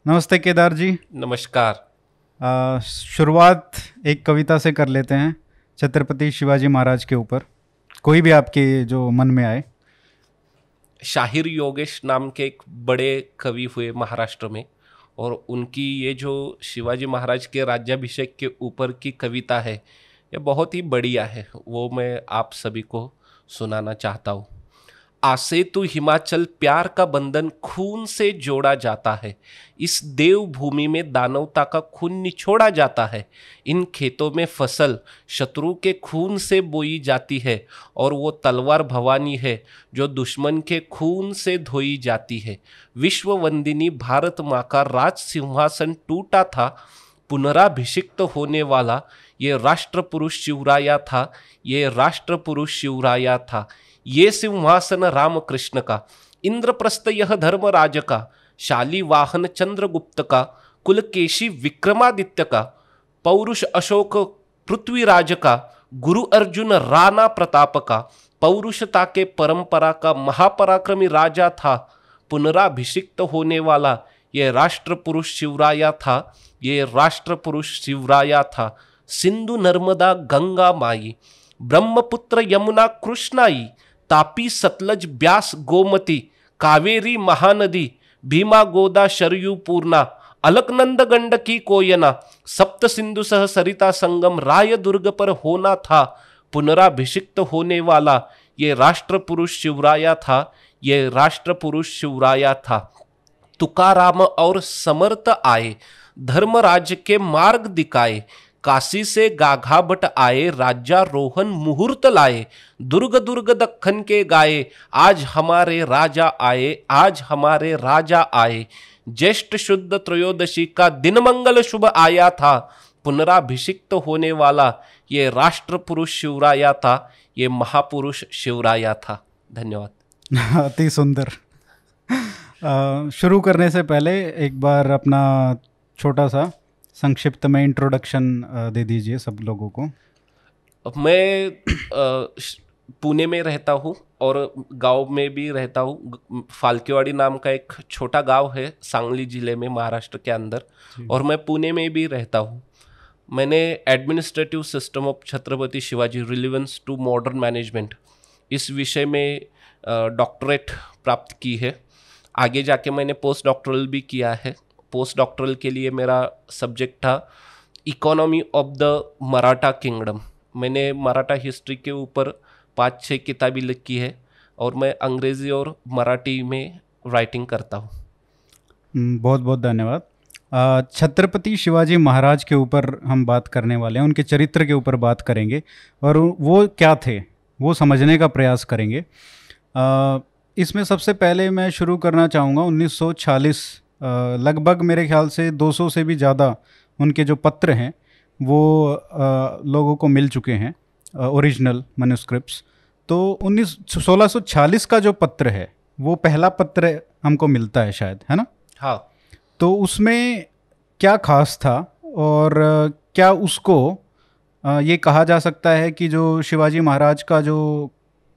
नमस्ते केदार जी। नमस्कार। शुरुआत एक कविता से कर लेते हैं, छत्रपति शिवाजी महाराज के ऊपर, कोई भी आपके जो मन में आए। शाहिर योगेश नाम के एक बड़े कवि हुए महाराष्ट्र में, और उनकी ये जो शिवाजी महाराज के राज्याभिषेक के ऊपर की कविता है, ये बहुत ही बढ़िया है। वो मैं आप सभी को सुनाना चाहता हूँ। आसे तू हिमाचल प्यार का बंधन खून से जोड़ा जाता है। इस देवभूमि में दानवता का खून निचोड़ा जाता है। इन खेतों में फसल शत्रु के खून से बोई जाती है, और वो तलवार भवानी है जो दुश्मन के खून से धोई जाती है। विश्ववंदिनी भारत माँ का राज सिंहासन टूटा था, पुनराभिषिक्त होने वाला ये राष्ट्र पुरुष शिवराया था, ये राष्ट्र पुरुष शिवराया था। ये सिंहासन राम कृष्ण का, इंद्रप्रस्थ यह धर्मराज का, शाली वाहन चंद्रगुप्त का, कुलकेशी विक्रमादित्य का, पौरुष अशोक पृथ्वीराज का, गुरु अर्जुन राणा प्रताप का, पौरुषता के परंपरा का महापराक्रमी राजा था। पुनराभिषिक्त होने वाला ये राष्ट्र पुरुष शिवराया था, ये राष्ट्र पुरुष शिवराया था। सिंधु नर्मदा गंगा माई, ब्रह्मपुत्र यमुना कृष्णाई, तापी सतलज ब्यास गोमती, कावेरी महानदी, भीमा गोदा शरयू पूर्णा, अलकनंद गंडकी कोयना, सप्त सिंधु सह सरिता संगम राय दुर्ग पर होना था। पुनराभिषिक्त होने वाला ये राष्ट्र पुरुष शिवराया था, ये राष्ट्र पुरुष शिवराया था। तुकाराम और समर्थ आए, धर्मराज के मार्ग दिखाए, काशी से गाघा भट आए, राज्यारोहण मुहूर्त लाए, दुर्ग दुर्ग दक्खन के गाए, आज हमारे राजा आए, आज हमारे राजा आए। ज्येष्ठ शुद्ध त्रयोदशी का दिन मंगल शुभ आया था। पुनराभिषिक्त होने वाला ये राष्ट्र पुरुष शिवराया था, ये महापुरुष शिवराया था। धन्यवाद। अति सुंदर। शुरू करने से पहले एक बार अपना छोटा सा संक्षिप्त में इंट्रोडक्शन दे दीजिए सब लोगों को। मैं पुणे में रहता हूँ और गांव में भी रहता हूँ। फाल्केवाड़ी नाम का एक छोटा गांव है सांगली जिले में, महाराष्ट्र के अंदर, और मैं पुणे में भी रहता हूँ। मैंने administrative system of Chhatrapati Shivaji relevance to modern management इस विषय में डॉक्टरेट प्राप्त की है। आगे जाके मैंने पोस्ट डॉक्टरल भी किया है। पोस्ट डॉक्टरल के लिए मेरा सब्जेक्ट था economy of the Maratha kingdom. मैंने मराठा हिस्ट्री के ऊपर 5-6 किताबें लिखी है, और मैं अंग्रेज़ी और मराठी में राइटिंग करता हूँ। बहुत बहुत धन्यवाद। छत्रपति शिवाजी महाराज के ऊपर हम बात करने वाले हैं, उनके चरित्र के ऊपर बात करेंगे और वो क्या थे वो समझने का प्रयास करेंगे। इसमें सबसे पहले मैं शुरू करना चाहूँगा 1940, लगभग मेरे ख्याल से 200 से भी ज़्यादा उनके जो पत्र हैं वो लोगों को मिल चुके हैं, ओरिजिनल मैन्युस्क्रिप्ट्स। तो 1640 का जो पत्र है वो पहला पत्र हमको मिलता है शायद, है ना? हाँ। तो उसमें क्या खास था, और क्या उसको ये कहा जा सकता है कि जो शिवाजी महाराज का जो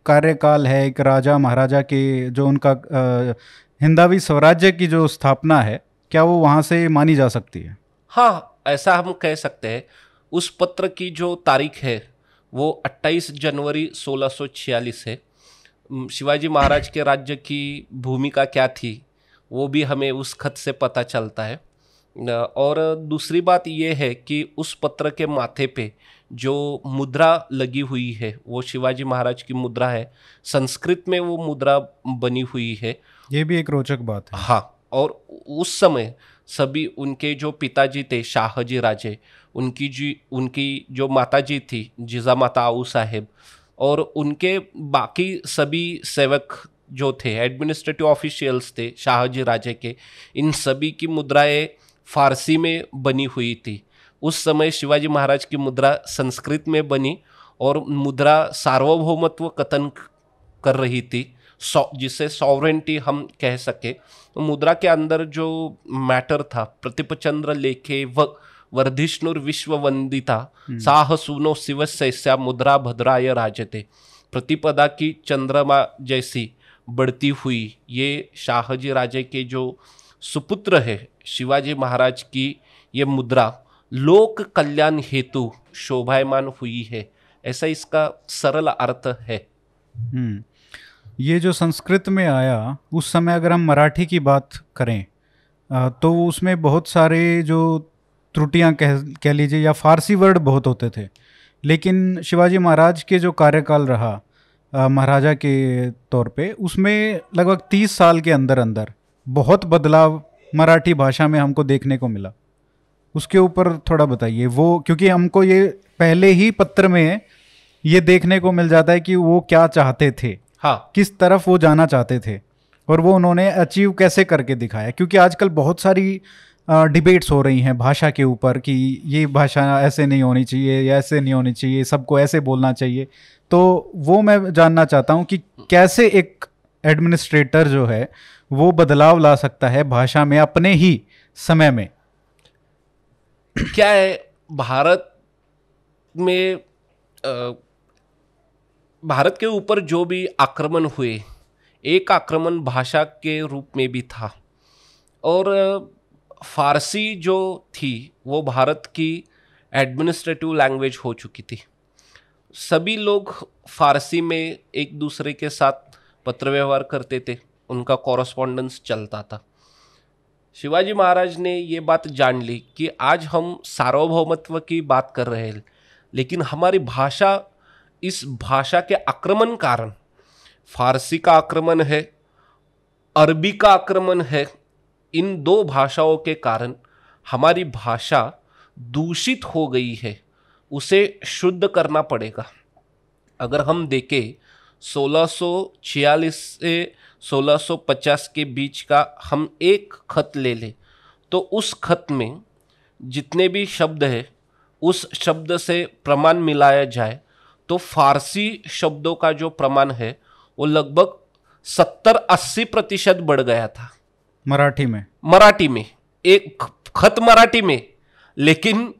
कार्यकाल है, एक राजा महाराजा के जो उनका हिंदवी स्वराज्य की जो स्थापना है, क्या वो वहाँ से मानी जा सकती है? हाँ, ऐसा हम कह सकते हैं। उस पत्र की जो तारीख है वो 28 जनवरी 1646 है। शिवाजी महाराज के राज्य की भूमिका क्या थी वो भी हमें उस खत से पता चलता है। और दूसरी बात ये है कि उस पत्र के माथे पे जो मुद्रा लगी हुई है वो शिवाजी महाराज की मुद्रा है। संस्कृत में वो मुद्रा बनी हुई है। ये भी एक रोचक बात है। हाँ, और उस समय सभी उनके जो पिताजी थे शाहजी राजे, उनकी जो माताजी थी जिजा माता आऊ साहेब, और उनके बाकी सभी सेवक जो थे, एडमिनिस्ट्रेटिव ऑफिशियल्स थे शाहजी राजे के, इन सभी की मुद्राएं फारसी में बनी हुई थी। उस समय शिवाजी महाराज की मुद्रा संस्कृत में बनी, और मुद्रा सार्वभौमत्व कथन कर रही थी, जिसे सॉवरेंटी हम कह सके। तो मुद्रा के अंदर जो मैटर था, प्रतिपचंद्र लेखे वर्धिष्णुर विश्व वंदिता, साह सुनो शिवस्या मुद्रा भद्राय राजते। प्रतिपदा की चंद्रमा जैसी बढ़ती हुई, ये शाहजी राजे के जो सुपुत्र है शिवाजी महाराज की ये मुद्रा लोक कल्याण हेतु शोभायमान हुई है, ऐसा इसका सरल अर्थ है। हम्म। ये जो संस्कृत में आया उस समय अगर हम मराठी की बात करें तो उसमें बहुत सारे जो त्रुटियां कह लीजिए या फारसी वर्ड बहुत होते थे, लेकिन शिवाजी महाराज के जो कार्यकाल रहा महाराजा के तौर पे, उसमें लगभग 30 साल के अंदर अंदर बहुत बदलाव मराठी भाषा में हमको देखने को मिला। उसके ऊपर थोड़ा बताइए वो, क्योंकि हमको ये पहले ही पत्र में ये देखने को मिल जाता है कि वो क्या चाहते थे, हाँ, किस तरफ वो जाना चाहते थे और वो उन्होंने अचीव कैसे करके दिखाया। क्योंकि आजकल बहुत सारी डिबेट्स हो रही हैं भाषा के ऊपर कि ये भाषा ऐसे नहीं होनी चाहिए या ऐसे नहीं होनी चाहिए, सबको ऐसे बोलना चाहिए। तो वो मैं जानना चाहता हूँ कि कैसे एक एडमिनिस्ट्रेटर जो है वो बदलाव ला सकता है भाषा में अपने ही समय में। क्या है, भारत में भारत के ऊपर जो भी आक्रमण हुए, एक आक्रमण भाषा के रूप में भी था, और फारसी जो थी वो भारत की एडमिनिस्ट्रेटिव लैंग्वेज हो चुकी थी। सभी लोग फारसी में एक दूसरे के साथ पत्र व्यवहार करते थे, उनका कॉरस्पॉन्डेंस चलता था। शिवाजी महाराज ने ये बात जान ली कि आज हम सार्वभौमत्व की बात कर रहे हैं, लेकिन हमारी भाषा, इस भाषा के आक्रमण कारण, फारसी का आक्रमण है, अरबी का आक्रमण है, इन दो भाषाओं के कारण हमारी भाषा दूषित हो गई है, उसे शुद्ध करना पड़ेगा। अगर हम देखें 1646 से 1650 के बीच का हम एक खत ले लें, तो उस खत में जितने भी शब्द है उस शब्द से प्रमाण मिलाया जाए तो फारसी शब्दों का जो प्रमाण है वो लगभग 70-80% बढ़ गया था मराठी में एक खत मराठी में, लेकिन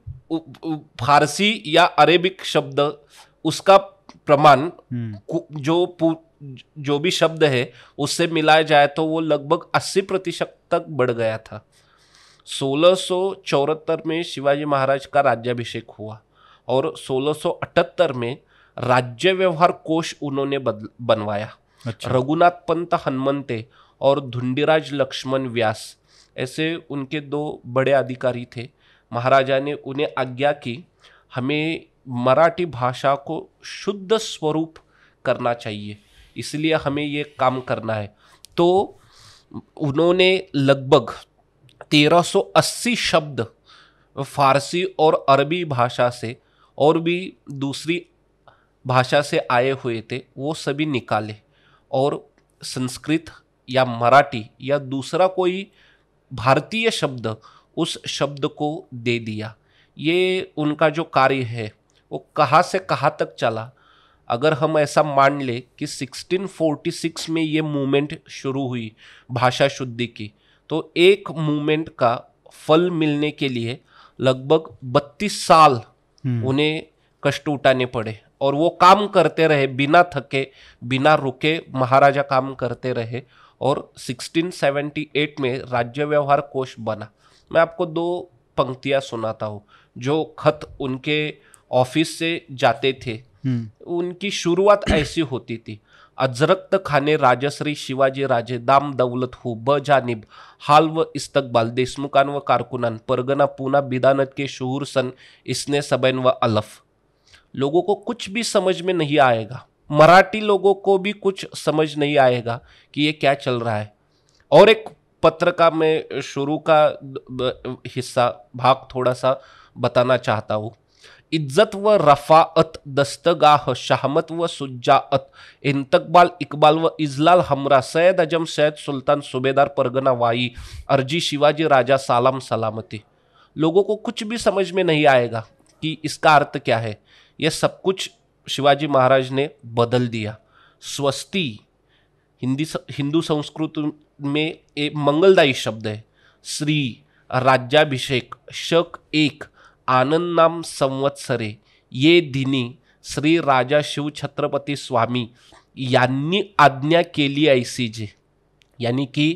फारसी या अरेबिक शब्द उसका प्रमाण जो भी शब्द है उससे मिलाया जाए तो वो लगभग 80% तक बढ़ गया था। 1674 में शिवाजी महाराज का राज्याभिषेक हुआ और 1678 में राज्य व्यवहार कोश उन्होंने बनवाया। अच्छा। रघुनाथ पंत हनुमंते और धुंडीराज लक्ष्मण व्यास ऐसे उनके दो बड़े अधिकारी थे। महाराजा ने उन्हें आज्ञा की हमें मराठी भाषा को शुद्ध स्वरूप करना चाहिए, इसलिए हमें ये काम करना है। तो उन्होंने लगभग 1380 शब्द फारसी और अरबी भाषा से और भी दूसरी भाषा से आए हुए थे वो सभी निकाले और संस्कृत या मराठी या दूसरा कोई भारतीय शब्द उस शब्द को दे दिया। ये उनका जो कार्य है वो कहाँ से कहाँ तक चला। अगर हम ऐसा मान ले कि 1646 में ये मूवमेंट शुरू हुई भाषा शुद्धि की, तो एक मूवमेंट का फल मिलने के लिए लगभग 32 साल उन्हें कष्ट उठाने पड़े और वो काम करते रहे बिना थके बिना रुके। महाराजा काम करते रहे और 1678 में राज्य व्यवहार कोश बना। मैं आपको दो पंक्तियां सुनाता हूँ जो खत उनके ऑफिस से जाते थे। उनकी शुरुआत ऐसी होती थी, अजरक्त खाने राजश्री शिवाजी राजे दाम दौलत हो ब जानिब हाल व इस्तकबाल देशमुखान व कारकुनान परगना पूना बिदानत के शहूर सन इसने सबैन व अलफ। लोगों को कुछ भी समझ में नहीं आएगा, मराठी लोगों को भी कुछ समझ नहीं आएगा कि ये क्या चल रहा है। और एक पत्र का मैं शुरू का हिस्सा भाग थोड़ा सा बताना चाहता हूँ। इज्जत व रफाअत दस्तगाह शहमत व सुज्जाअत इंतकबाल इकबाल व इजलाल हमरा सैयद अजम सैयद सुल्तान सूबेदार परगना वाई अर्जी शिवाजी राजा सालाम सलामती। लोगों को कुछ भी समझ में नहीं आएगा कि इसका अर्थ क्या है। यह सब कुछ शिवाजी महाराज ने बदल दिया। स्वस्ति हिंदू संस्कृत में एक मंगलदायी शब्द है। श्री राज्याभिषेक शक एक आनंद नाम संवत्सरे ये दिनी श्री राजा शिव छत्रपती स्वामी यांनी आज्ञा केली ऐसी जे, यानी कि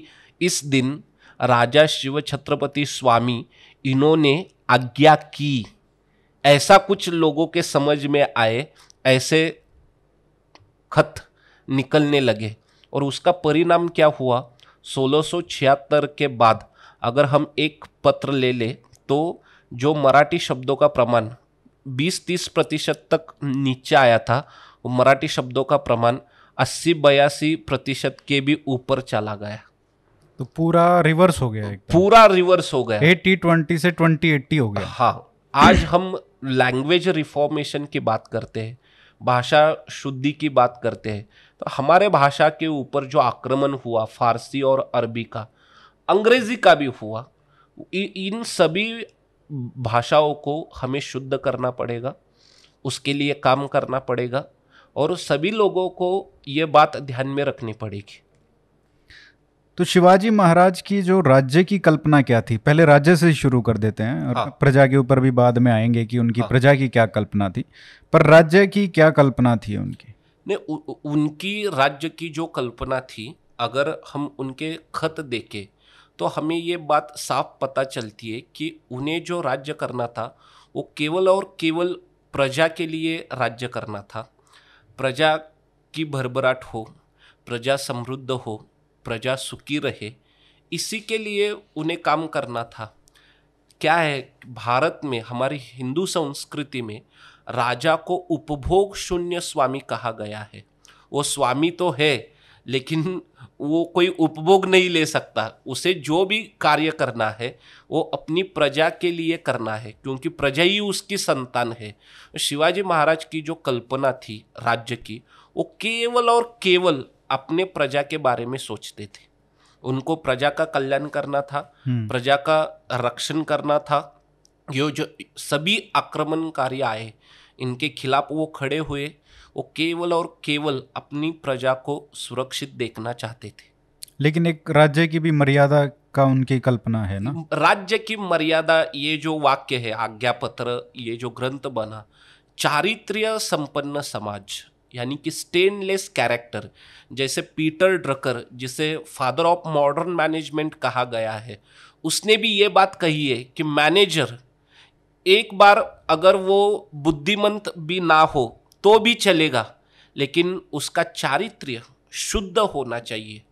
इस दिन राजा शिव छत्रपति स्वामी इन्होंने आज्ञा की, ऐसा कुछ लोगों के समझ में आए, ऐसे खत निकलने लगे। और उसका परिणाम क्या हुआ, 1676 के बाद अगर हम एक पत्र ले ले तो जो मराठी शब्दों का प्रमाण 20-30% तक नीचे आया था, वो मराठी शब्दों का प्रमाण 80-82% के भी ऊपर चला गया। तो पूरा रिवर्स हो गया, पूरा रिवर्स हो गया, 80-20 से 20-80 हो गया। हाँ, आज हम लैंग्वेज रिफॉर्मेशन की बात करते हैं, भाषा शुद्धि की बात करते हैं, तो हमारे भाषा के ऊपर जो आक्रमण हुआ फारसी और अरबी का, अंग्रेजी का भी हुआ, इन सभी भाषाओं को हमें शुद्ध करना पड़ेगा, उसके लिए काम करना पड़ेगा और सभी लोगों को ये बात ध्यान में रखनी पड़ेगी। तो शिवाजी महाराज की जो राज्य की कल्पना क्या थी, पहले राज्य से शुरू कर देते हैं और हाँ। प्रजा के ऊपर भी बाद में आएंगे कि उनकी हाँ। प्रजा की क्या कल्पना थी, पर राज्य की क्या कल्पना थी उनकी? नहीं, उनकी राज्य की जो कल्पना थी, अगर हम उनके खत देखें तो हमें ये बात साफ पता चलती है कि उन्हें जो राज्य करना था वो केवल और केवल प्रजा के लिए राज्य करना था। प्रजा की भरभराट हो, प्रजा समृद्ध हो, प्रजा सुखी रहे, इसी के लिए उन्हें काम करना था। क्या है, भारत में हमारी हिंदू संस्कृति में राजा को उपभोग शून्य स्वामी कहा गया है। वो स्वामी तो है लेकिन वो कोई उपभोग नहीं ले सकता, उसे जो भी कार्य करना है वो अपनी प्रजा के लिए करना है, क्योंकि प्रजा ही उसकी संतान है। शिवाजी महाराज की जो कल्पना थी राज्य की, वो केवल और केवल अपने प्रजा के बारे में सोचते थे। उनको प्रजा का कल्याण करना था, प्रजा का रक्षण करना था। ये जो सभी आक्रमणकारी आए इनके खिलाफ वो खड़े हुए, वो केवल और केवल अपनी प्रजा को सुरक्षित देखना चाहते थे। लेकिन एक राज्य की भी मर्यादा का उनकी कल्पना है ना? राज्य की मर्यादा, ये जो वाक्य है आज्ञा पत्र, ये जो ग्रंथ बना, चारित्र्य संपन्न समाज यानी कि स्टेनलेस कैरेक्टर, जैसे पीटर ड्रकर जिसे फादर ऑफ मॉडर्न मैनेजमेंट कहा गया है, उसने भी ये बात कही है कि मैनेजर एक बार अगर वो बुद्धिमंत भी ना हो तो भी चलेगा, लेकिन उसका चारित्र्य शुद्ध होना चाहिए।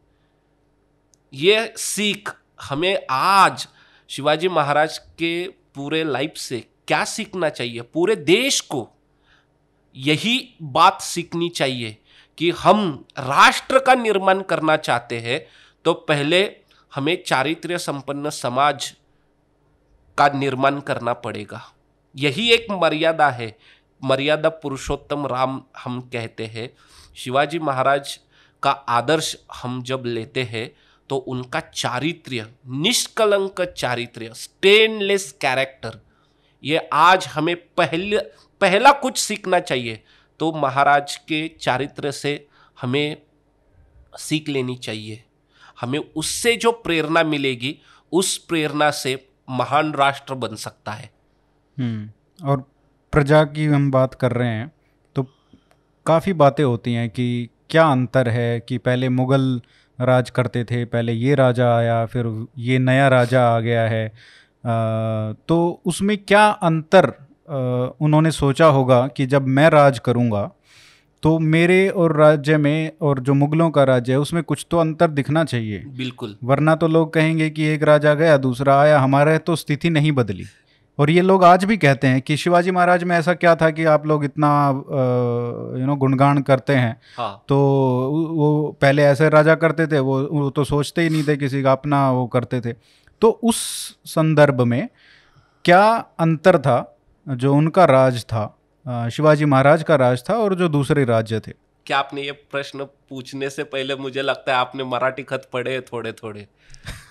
ये सीख हमें आज शिवाजी महाराज के पूरे लाइफ से क्या सीखना चाहिए, पूरे देश को यही बात सीखनी चाहिए कि हम राष्ट्र का निर्माण करना चाहते हैं तो पहले हमें चारित्र्य संपन्न समाज का निर्माण करना पड़ेगा। यही एक मर्यादा है, मर्यादा पुरुषोत्तम राम हम कहते हैं। शिवाजी महाराज का आदर्श हम जब लेते हैं तो उनका चारित्र्य, निष्कलंक चारित्र्य, स्टेनलेस कैरेक्टर, ये आज हमें पहला कुछ सीखना चाहिए तो महाराज के चारित्र्य से हमें सीख लेनी चाहिए। हमें उससे जो प्रेरणा मिलेगी, उस प्रेरणा से महान राष्ट्र बन सकता है। और प्रजा की हम बात कर रहे हैं तो काफ़ी बातें होती हैं कि क्या अंतर है कि पहले मुग़ल राज करते थे, पहले ये राजा आया, फिर ये नया राजा आ गया है, तो उसमें क्या अंतर उन्होंने सोचा होगा कि जब मैं राज करूँगा तो मेरे और राज्य में और जो मुग़लों का राज्य है उसमें कुछ तो अंतर दिखना चाहिए। बिल्कुल, वरना तो लोग कहेंगे कि एक राजा गया दूसरा आया, हमारे तो स्थिति नहीं बदली। और ये लोग आज भी कहते हैं कि शिवाजी महाराज में ऐसा क्या था कि आप लोग इतना गुणगान करते हैं। हाँ। तो वो पहले ऐसे राजा करते थे, वो तो सोचते ही नहीं थे किसी का, अपना वो करते थे। तो उस संदर्भ में क्या अंतर था जो उनका राज था, शिवाजी महाराज का राज था, और जो दूसरे राज्य थे? क्या आपने ये प्रश्न पूछने से पहले मुझे लगता है आपने मराठी खत पढ़े हैं थोड़े थोड़े,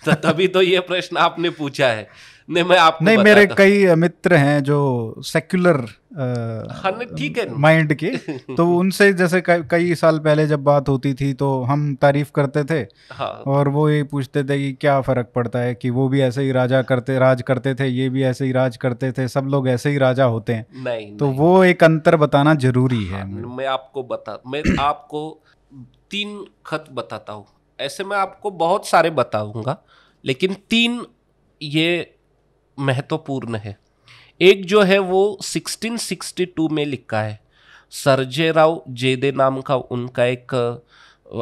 तो तभी तो ये प्रश्न आपने पूछा है। नहीं, मैं आपको नहीं, मेरे कई मित्र हैं जो सेक्युलर ठीक है माइंड के, तो उनसे जैसे कई साल पहले जब बात होती थी तो हम तारीफ करते थे। हाँ। और वो ये पूछते थे कि क्या फ़र्क पड़ता है कि वो भी ऐसे ही राज करते थे, ये भी ऐसे ही राज करते थे, सब लोग ऐसे ही राजा होते हैं। नहीं, तो वो एक अंतर बताना जरूरी है। मैं आपको 3 खत बताता हूँ, ऐसे मैं आपको बहुत सारे बताऊंगा, लेकिन 3 ये महत्वपूर्ण है। एक जो है वो 1662 में लिखा है, सर्जेराव जेदे नाम का उनका एक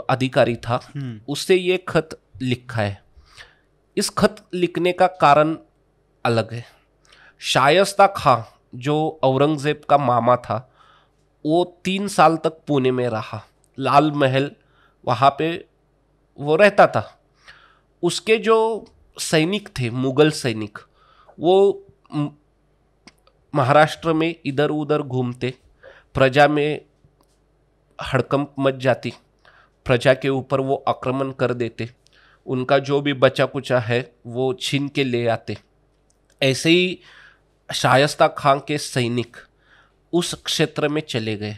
अधिकारी था, उससे ये खत लिखा है। इस खत लिखने का कारण अलग है। शायस्ता खां जो औरंगजेब का मामा था, वो 3 साल तक पुणे में रहा, लाल महल वहाँ पे वो रहता था। उसके जो सैनिक थे, मुगल सैनिक, वो महाराष्ट्र में इधर उधर घूमते, प्रजा में हड़कंप मच जाती, प्रजा के ऊपर वो आक्रमण कर देते, उनका जो भी बचा कुचा है वो छीन के ले आते। ऐसे ही शायस्ता खां के सैनिक उस क्षेत्र में चले गए।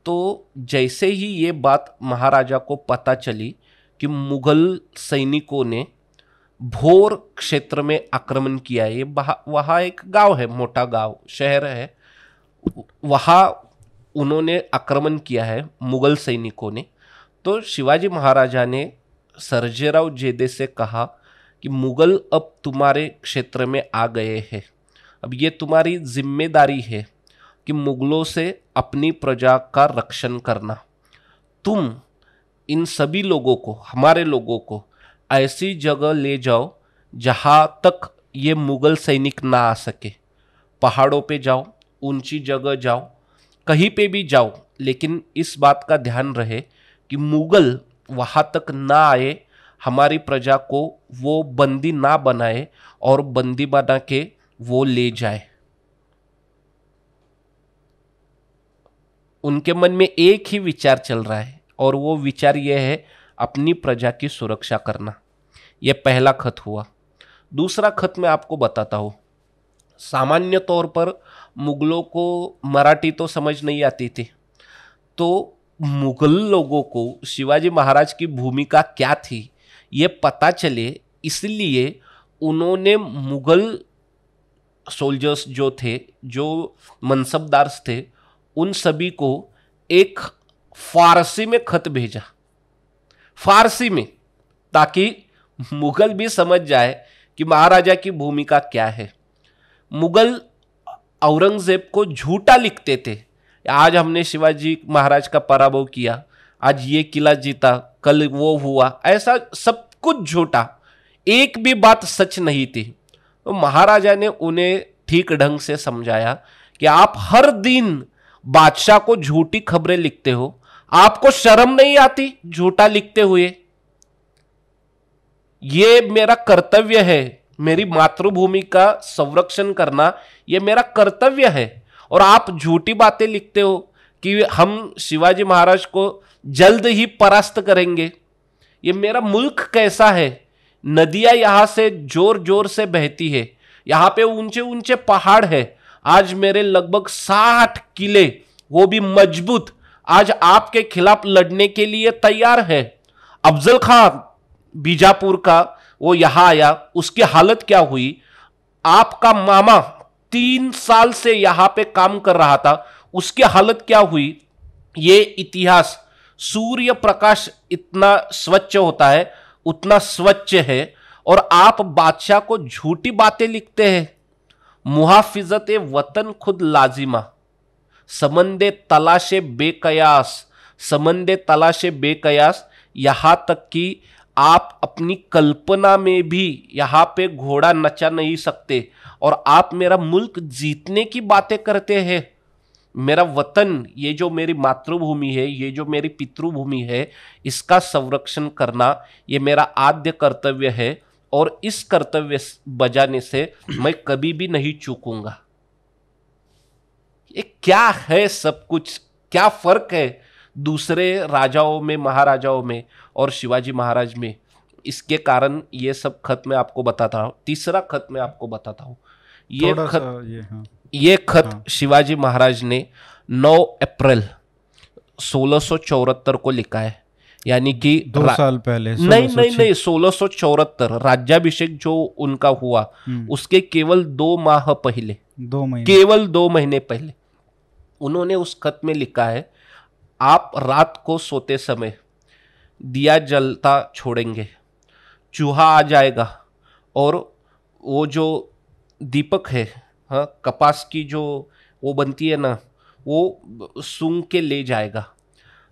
तो जैसे ही ये बात महाराजा को पता चली कि मुगल सैनिकों ने भोर क्षेत्र में आक्रमण किया है, ये वहाँ एक गांव है, मोटा गांव शहर है, वहाँ उन्होंने आक्रमण किया है मुगल सैनिकों ने। तो शिवाजी महाराजा ने सर्जेराव जेदे से कहा कि मुगल अब तुम्हारे क्षेत्र में आ गए हैं, अब ये तुम्हारी जिम्मेदारी है कि मुगलों से अपनी प्रजा का रक्षण करना। तुम इन सभी लोगों को, हमारे लोगों को ऐसी जगह ले जाओ जहाँ तक ये मुगल सैनिक ना आ सके। पहाड़ों पे जाओ, ऊंची जगह जाओ, कहीं पे भी जाओ, लेकिन इस बात का ध्यान रहे कि मुगल वहाँ तक ना आए, हमारी प्रजा को वो बंदी ना बनाए और बंदी बना के वो ले जाए। उनके मन में एक ही विचार चल रहा है और वो विचार ये है, अपनी प्रजा की सुरक्षा करना। ये पहला खत हुआ। दूसरा खत मैं आपको बताता हूँ। सामान्य तौर पर मुगलों को मराठी तो समझ नहीं आती थी, तो मुगल लोगों को शिवाजी महाराज की भूमिका क्या थी ये पता चले, इसलिए उन्होंने मुगल सोल्जर्स जो थे, जो मनसबदार थे, उन सभी को एक फारसी में खत भेजा, फारसी में, ताकि मुगल भी समझ जाए कि महाराजा की भूमिका क्या है। मुगल औरंगजेब को झूठा लिखते थे, आज हमने शिवाजी महाराज का पराभव किया, आज ये किला जीता, कल वो हुआ, ऐसा सब कुछ झूठा, एक भी बात सच नहीं थी। तो महाराजा ने उन्हें ठीक ढंग से समझाया कि आप हर दिन बादशाह को झूठी खबरें लिखते हो, आपको शर्म नहीं आती झूठा लिखते हुए? ये मेरा कर्तव्य है, मेरी मातृभूमि का संरक्षण करना ये मेरा कर्तव्य है, और आप झूठी बातें लिखते हो कि हम शिवाजी महाराज को जल्द ही परास्त करेंगे। ये मेरा मुल्क कैसा है, नदियां यहां से जोर जोर से बहती है, यहां पे ऊंचे ऊंचे पहाड़ है, आज मेरे लगभग 60 किले, वो भी मजबूत, आज आपके खिलाफ लड़ने के लिए तैयार है। अफजल खां बीजापुर का वो यहां आया, उसकी हालत क्या हुई? आपका मामा 3 साल से यहां पे काम कर रहा था, उसकी हालत क्या हुई? ये इतिहास, सूर्य प्रकाश इतना स्वच्छ होता है, उतना स्वच्छ है, और आप बादशाह को झूठी बातें लिखते हैं। मुहाफिजत वतन खुद लाजिमा, समंदे तलाशे बेकयास, समंदे तलाशे बेकयास, यहां तक कि आप अपनी कल्पना में भी यहां पे घोड़ा नचा नहीं सकते, और आप मेरा मुल्क जीतने की बातें करते हैं। मेरा वतन, ये जो मेरी मातृभूमि है, ये जो मेरी पितृभूमि है, इसका संरक्षण करना ये मेरा आद्य कर्तव्य है, और इस कर्तव्य बजाने से मैं कभी भी नहीं चूकूंगा। ये क्या है सब कुछ, क्या फर्क है दूसरे राजाओं में, महाराजाओं में और शिवाजी महाराज में? इसके कारण ये सब खत मैं आपको बताता हूँ। तीसरा खत मैं आपको बताता हूँ। ये खत शिवाजी महाराज ने 9 अप्रैल 1674 को लिखा है, यानी कि 2 साल पहले। नहीं 1674, राज्याभिषेक जो उनका हुआ उसके केवल 2 माह पहले, 2 महीने, केवल 2 महीने पहले उन्होंने उस खत में लिखा है, आप रात को सोते समय दिया जलता छोड़ेंगे चूहा आ जाएगा और वो जो दीपक है, हाँ, कपास की जो वो बनती है ना, वो सूंघ के ले जाएगा।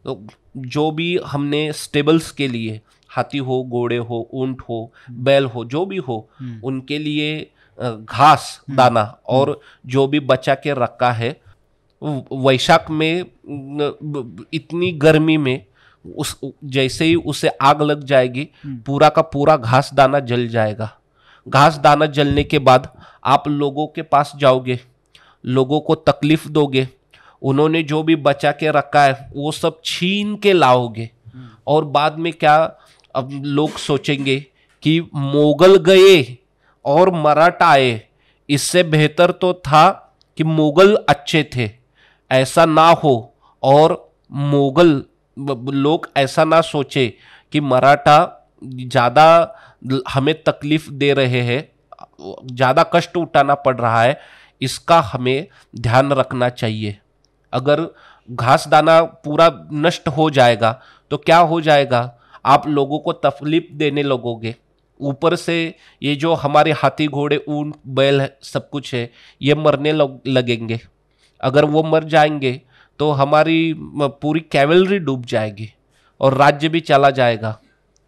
तो जो भी हमने स्टेबल्स के लिए, हाथी हो, घोड़े हो, ऊंट हो, बैल हो, जो भी हो, उनके लिए घास दाना और जो भी बचा के रखा है, वैशाख में इतनी गर्मी में उस जैसे ही उसे आग लग जाएगी, पूरा का पूरा घास दाना जल जाएगा। घास दाना जलने के बाद आप लोगों के पास जाओगे, लोगों को तकलीफ दोगे, उन्होंने जो भी बचा के रखा है वो सब छीन के लाओगे, और बाद में क्या अब लोग सोचेंगे कि मुगल गए और मराठा आए, इससे बेहतर तो था कि मुगल अच्छे थे। ऐसा ना हो और मुगल लोग ऐसा ना सोचे कि मराठा ज़्यादा हमें तकलीफ दे रहे हैं, ज़्यादा कष्ट उठाना पड़ रहा है, इसका हमें ध्यान रखना चाहिए। अगर घास दाना पूरा नष्ट हो जाएगा तो क्या हो जाएगा, आप लोगों को तकलीफ देने लगोगे, ऊपर से ये जो हमारे हाथी घोड़े ऊंट बैल सब कुछ है ये मरने लगेंगे। अगर वो मर जाएंगे तो हमारी पूरी कैवलरी डूब जाएगी और राज्य भी चला जाएगा।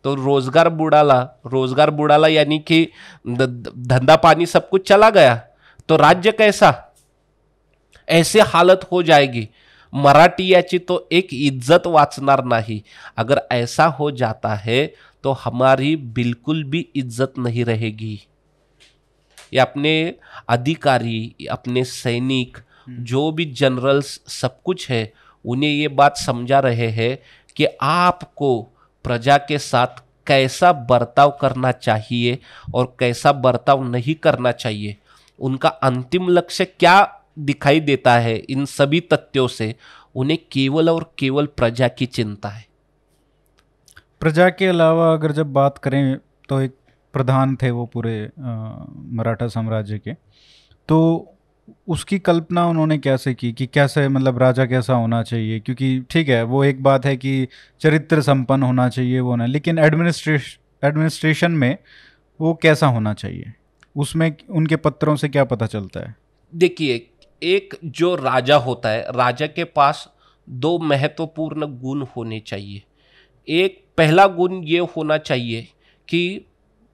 तो रोजगार बुड़ाला यानी कि धंधा पानी सब कुछ चला गया, तो राज्य कैसा, ऐसे हालत हो जाएगी। मराठीयाची तो एक इज्जत वाचणार नाही। अगर ऐसा हो जाता है तो हमारी बिल्कुल भी इज्जत नहीं रहेगी। ये अपने अधिकारी, अपने सैनिक, जो भी जनरल्स सब कुछ है, उन्हें ये बात समझा रहे हैं कि आपको प्रजा के साथ कैसा बर्ताव करना चाहिए और कैसा बर्ताव नहीं करना चाहिए। उनका अंतिम लक्ष्य क्या दिखाई देता है इन सभी तथ्यों से, उन्हें केवल और केवल प्रजा की चिंता है। प्रजा के अलावा अगर जब बात करें तो एक प्रधान थे वो पूरे मराठा साम्राज्य के, तो उसकी कल्पना उन्होंने कैसे की कि कैसे मतलब राजा कैसा होना चाहिए, क्योंकि ठीक है वो एक बात है कि चरित्र संपन्न होना चाहिए वो ना, लेकिन एडमिनिस्ट्रेशन में वो कैसा होना चाहिए, उसमें उनके पत्रों से क्या पता चलता है? देखिए, एक जो राजा होता है, राजा के पास दो महत्वपूर्ण गुण होने चाहिए। एक पहला गुण ये होना चाहिए कि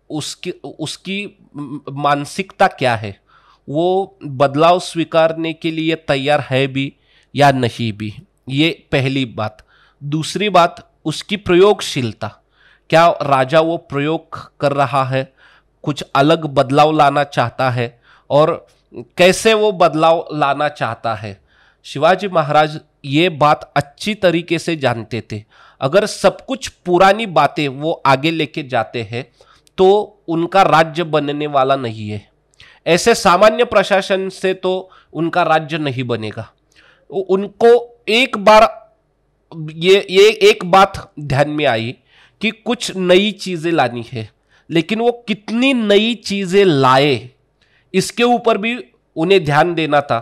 उसकी मानसिकता क्या है, वो बदलाव स्वीकारने के लिए तैयार है भी या नहीं भी, ये पहली बात। दूसरी बात, उसकी प्रयोगशीलता, क्या राजा वो प्रयोग कर रहा है, कुछ अलग बदलाव लाना चाहता है और कैसे वो बदलाव लाना चाहता है। शिवाजी महाराज ये बात अच्छी तरीके से जानते थे। अगर सब कुछ पुरानी बातें वो आगे लेके जाते हैं तो उनका राज्य बनने वाला नहीं है। ऐसे सामान्य प्रशासन से तो उनका राज्य नहीं बनेगा। उनको एक बार ये एक बात ध्यान में आई कि कुछ नई चीजें लानी है, लेकिन वो कितनी नई चीजें लाए इसके ऊपर भी उन्हें ध्यान देना था।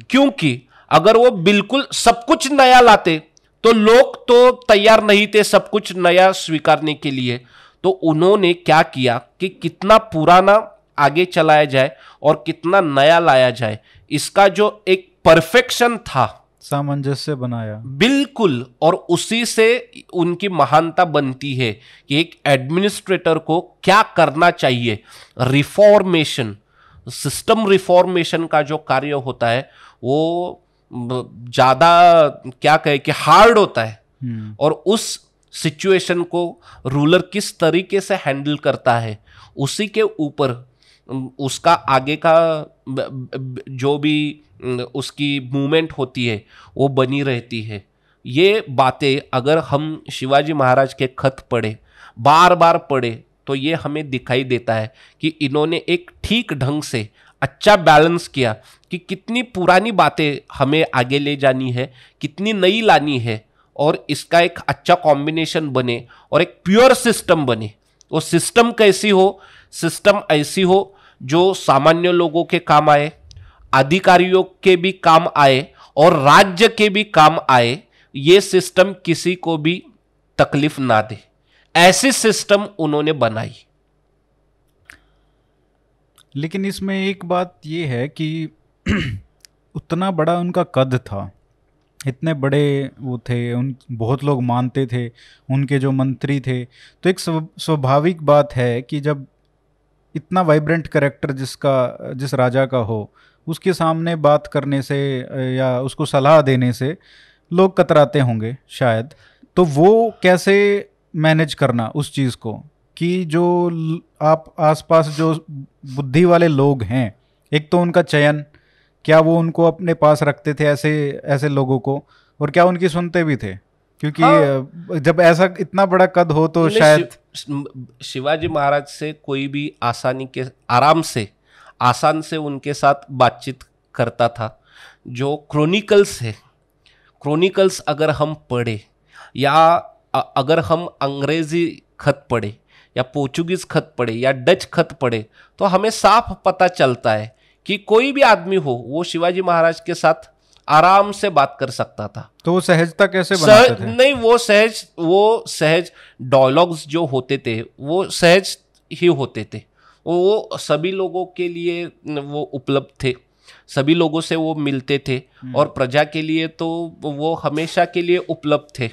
क्योंकि अगर वो बिल्कुल सब कुछ नया लाते तो लोग तो तैयार नहीं थे सब कुछ नया स्वीकारने के लिए। तो उन्होंने क्या किया कि कितना पुराना आगे चलाया जाए और कितना नया लाया जाए, इसका जो एक परफेक्शन था, सामंजस्य बनाया बिल्कुल। और उसी से उनकी महानता बनती है कि एक एडमिनिस्ट्रेटर को क्या करना चाहिए। रिफॉर्मेशन, सिस्टम रिफॉर्मेशन का जो कार्य होता है वो ज्यादा क्या कहे कि हार्ड होता है, और उस सिचुएशन को रूलर किस तरीके से हैंडल करता है उसी के ऊपर उसका आगे का जो भी उसकी मूवमेंट होती है वो बनी रहती है। ये बातें अगर हम शिवाजी महाराज के खत पढ़े, बार बार पढ़े, तो ये हमें दिखाई देता है कि इन्होंने एक ठीक ढंग से अच्छा बैलेंस किया कि कितनी पुरानी बातें हमें आगे ले जानी है, कितनी नई लानी है, और इसका एक अच्छा कॉम्बिनेशन बने और एक प्योर सिस्टम बने। वो सिस्टम कैसी हो, सिस्टम ऐसी हो जो सामान्य लोगों के काम आए, अधिकारियों के भी काम आए और राज्य के भी काम आए। ये सिस्टम किसी को भी तकलीफ ना दे, ऐसी सिस्टम उन्होंने बनाई। लेकिन इसमें एक बात ये है कि उतना बड़ा उनका कद था, इतने बड़े वो थे, उन बहुत लोग मानते थे, उनके जो मंत्री थे। तो एक स्वाभाविक बात है कि जब इतना वाइब्रेंट करेक्टर जिस राजा का हो, उसके सामने बात करने से या उसको सलाह देने से लोग कतराते होंगे शायद। तो वो कैसे मैनेज करना उस चीज़ को कि जो आप आसपास जो बुद्धि वाले लोग हैं, एक तो उनका चयन, क्या वो उनको अपने पास रखते थे ऐसे ऐसे लोगों को, और क्या उनकी सुनते भी थे? क्योंकि हाँ, जब ऐसा इतना बड़ा कद हो तो नहीं, शायद। शिवाजी महाराज से कोई भी आसान से उनके साथ बातचीत करता था। जो क्रॉनिकल्स है, क्रॉनिकल्स अगर हम पढ़े, या अगर हम अंग्रेजी खत पढ़े या पोर्चुगीज खत पढ़े या डच खत पढ़े, तो हमें साफ पता चलता है कि कोई भी आदमी हो वो शिवाजी महाराज के साथ आराम से बात कर सकता था। तो वो सहजता कैसे बनाते थे? नहीं, वो सहज डायलॉग्स जो होते थे वो सहज ही होते थे। वो सभी लोगों के लिए वो उपलब्ध थे, सभी लोगों से वो मिलते थे, और प्रजा के लिए तो वो हमेशा के लिए उपलब्ध थे।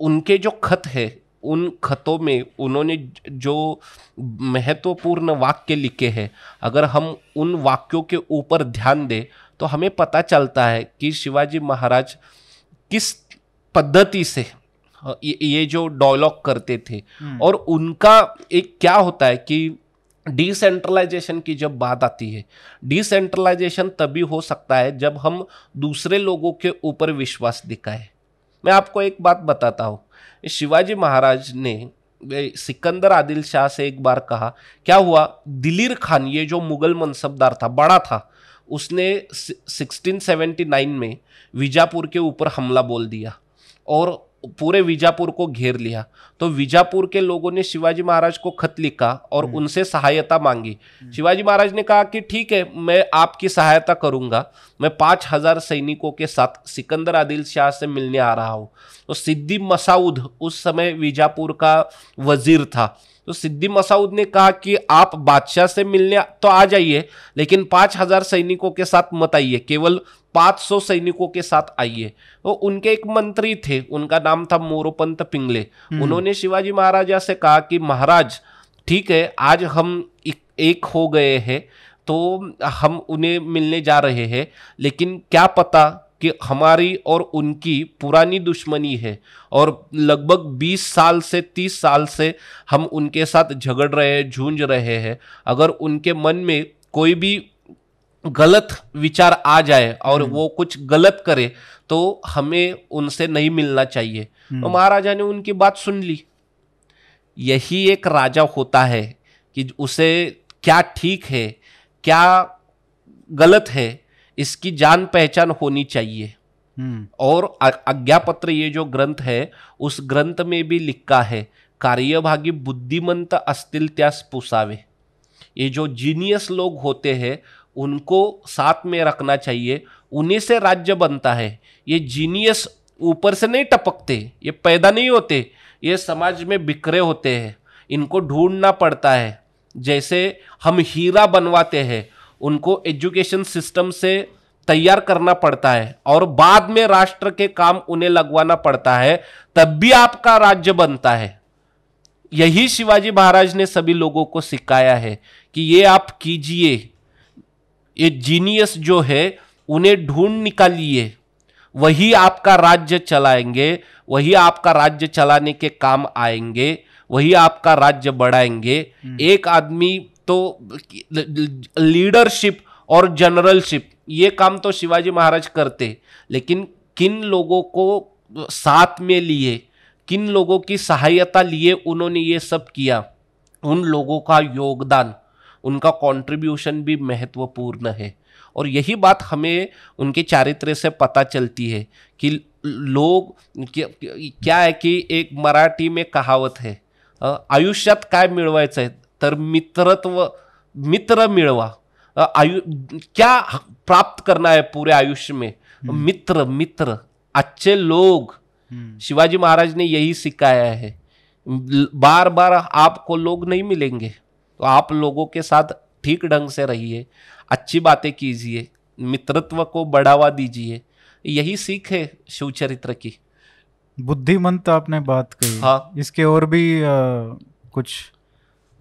उनके जो खत है, उन खतों में उन्होंने जो महत्वपूर्ण वाक्य लिखे हैं, अगर हम उन वाक्यों के ऊपर ध्यान दें तो हमें पता चलता है कि शिवाजी महाराज किस पद्धति से ये जो डायलॉग करते थे। और उनका एक क्या होता है कि डिसेंट्रलाइजेशन की जब बात आती है, डिसेंट्रलाइजेशन तभी हो सकता है जब हम दूसरे लोगों के ऊपर विश्वास दिखाएं। मैं आपको एक बात बताता हूँ, शिवाजी महाराज ने सिकंदर आदिल शाह से एक बार कहा, क्या हुआ, दिलीर खान ये जो मुगल मनसबदार था, बड़ा था, उसने 1679 में विजापुर के ऊपर हमला बोल दिया और पूरे विजापुर को घेर लिया। तो विजापुर के लोगों ने शिवाजी महाराज को खत लिखा और उनसे सहायता मांगी। शिवाजी महाराज ने कहा कि ठीक है, मैं आपकी सहायता करूंगा, मैं 5000 सैनिकों के साथ सिकंदर आदिल शाह से मिलने आ रहा हूं। तो सिद्दी मसाउद उस समय विजापुर का वजीर था। तो सिद्दी मसाउद ने कहा कि आप बादशाह से मिलने तो आ जाइए, लेकिन 5000 सैनिकों के साथ मत आइए, केवल 500 सैनिकों के साथ आइए। तो उनके एक मंत्री थे, उनका नाम था मोरोपंत पिंगले। उन्होंने शिवाजी महाराजा से कहा कि महाराज ठीक है, आज हम एक हो गए हैं, तो हम उन्हें मिलने जा रहे हैं, लेकिन क्या पता कि हमारी और उनकी पुरानी दुश्मनी है और लगभग 20 साल से 30 साल से हम उनके साथ झगड़ रहे हैं, जूझ रहे हैं। अगर उनके मन में कोई भी गलत विचार आ जाए और वो कुछ गलत करे तो हमें उनसे नहीं मिलना चाहिए। तो महाराजा ने उनकी बात सुन ली। यही एक राजा होता है कि उसे क्या ठीक है क्या गलत है इसकी जान पहचान होनी चाहिए। और आज्ञापत्र ये जो ग्रंथ है, उस ग्रंथ में भी लिखा है, कार्यभागी बुद्धिमंत असतील त्यास पुसावे। ये जो जीनियस लोग होते हैं उनको साथ में रखना चाहिए, उन्हीं से राज्य बनता है। ये जीनियस ऊपर से नहीं टपकते, ये पैदा नहीं होते, ये समाज में बिखरे होते हैं, इनको ढूंढना पड़ता है। जैसे हम हीरा बनवाते हैं, उनको एजुकेशन सिस्टम से तैयार करना पड़ता है और बाद में राष्ट्र के काम उन्हें लगवाना पड़ता है, तब भी आपका राज्य बनता है। यही शिवाजी महाराज ने सभी लोगों को सिखाया है कि ये आप कीजिए, ये जीनियस जो है उन्हें ढूंढ निकालिए, वही आपका राज्य चलाएंगे, वही आपका राज्य चलाने के काम आएंगे, वही आपका राज्य बढ़ाएंगे। एक आदमी तो लीडरशिप और जनरलशिप ये काम तो शिवाजी महाराज करते, लेकिन किन लोगों को साथ में लिए, किन लोगों की सहायता लिए उन्होंने ये सब किया, उन लोगों का योगदान, उनका कंट्रीब्यूशन भी महत्वपूर्ण है। और यही बात हमें उनके चारित्र्य से पता चलती है कि लोग क्या है कि एक मराठी में कहावत है, आयुष्यात काय मिळवायचंय तर मित्र मिळवा। क्या प्राप्त करना है पूरे आयुष्य में? मित्र, अच्छे लोग। शिवाजी महाराज ने यही सिखाया है। बार बार आपको लोग नहीं मिलेंगे, तो आप लोगों के साथ ठीक ढंग से रहिए, अच्छी बातें कीजिए, मित्रत्व को बढ़ावा दीजिए। यही सीख है शिव चरित्र की। बुद्धिमंत आपने बात कही। हाँ इसके और भी कुछ